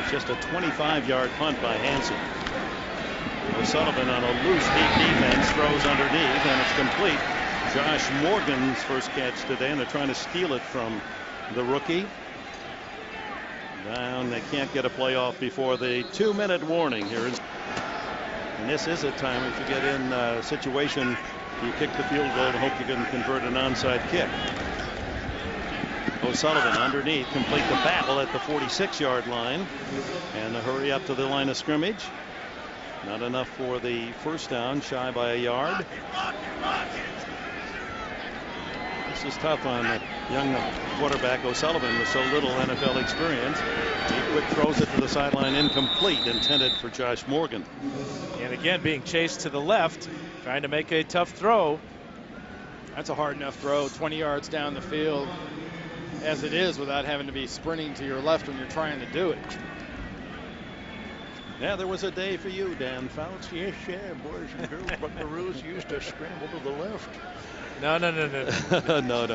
It's just a 25-yard punt by Hansen. O'Sullivan on a loose deep defense throws underneath, and it's complete. Josh Morgan's first catch today, and they're trying to steal it from the rookie. Down, they can't get a play off before the 2-minute warning here. And this is a time if you get in a situation, you kick the field goal and hope you can convert an onside kick. O'Sullivan underneath, complete the battle at the 46-yard line, and a hurry up to the line of scrimmage. Not enough for the first down, shy by a yard. This is tough on the young quarterback O'Sullivan with so little NFL experience. He quick throws it to the sideline, incomplete, intended for Josh Morgan. And again, being chased to the left, trying to make a tough throw. That's a hard enough throw, 20 yards down the field as it is, without having to be sprinting to your left when you're trying to do it. Yeah, there was a day for you, Dan Fouts. Yes, yeah, boys and girls, buckaroos used to scramble to the left. No. No,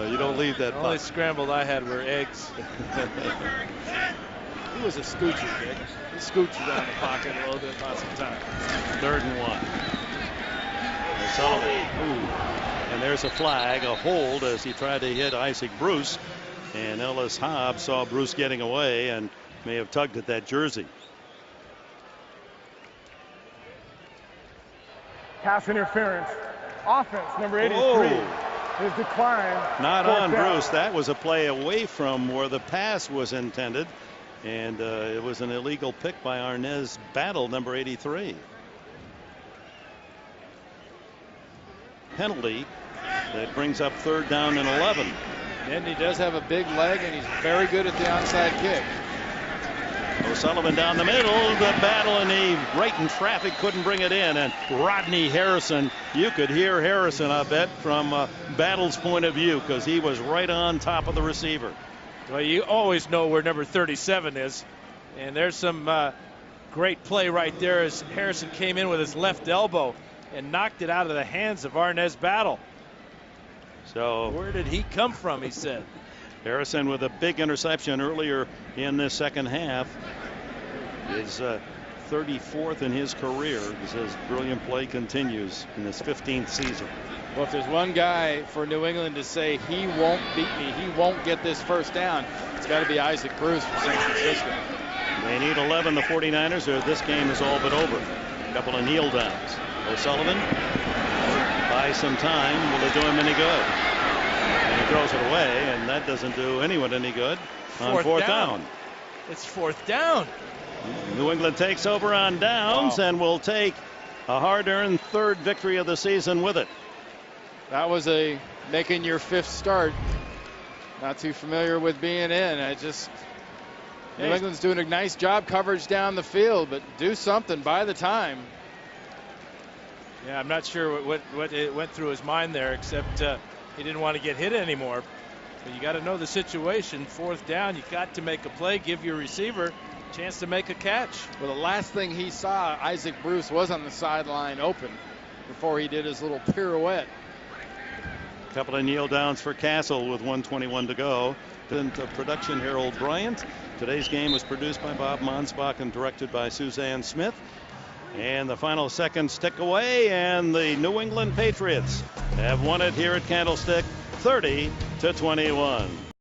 you don't leave that. The only scrambled I had were eggs. He was a scoocher, Dick. He scooches around the pocket a little bit lots of time. 3rd and 1. O'Sullivan. Ooh. And there's a flag, a hold as he tried to hit Isaac Bruce. And Ellis Hobbs saw Bruce getting away and may have tugged at that jersey. Pass interference. Offense, number 83. His decline. Not on down. Bruce. That was a play away from where the pass was intended. And it was an illegal pick by Arnez Battle, number 83. Penalty that brings up 3rd down and 11. And he does have a big leg, and he's very good at the onside kick. O'Sullivan down the middle, the Battle, and he right in traffic, couldn't bring it in. And Rodney Harrison, you could hear Harrison, I bet, from Battle's point of view, because he was right on top of the receiver. Well, you always know where number 37 is. And there's some great play right there as Harrison came in with his left elbow and knocked it out of the hands of Arnez Battle. So where did he come from, he said. Harrison with a big interception earlier in this second half. Is 34th in his career as his brilliant play continues in his 15th season. Well, if there's one guy for New England to say he won't beat me, he won't get this first down, it's got to be Isaac Bruce from San Francisco. They need 11, the 49ers, or this game is all but over. A couple of kneel downs. O'Sullivan buys some time. Will it do him any good? And he throws it away, and that doesn't do anyone any good on fourth down. It's 4th down. New England takes over on downs and will take a hard-earned 3rd victory of the season with it. That was a making your 5th start. Not too familiar with being in. New England's doing a nice job coverage down the field, but do something by the time. Yeah, I'm not sure what it went through his mind there, except he didn't want to get hit anymore. But you got to know the situation. 4th down, you got to make a play, give your receiver a chance to make a catch. Well, the last thing he saw, Isaac Bruce was on the sideline open before he did his little pirouette. A couple of kneel downs for Castle with 1:21 to go. And production, Harold Bryant. Today's game was produced by Bob Monsbach and directed by Suzanne Smith. And the final seconds tick away, and the New England Patriots have won it here at Candlestick 30-21.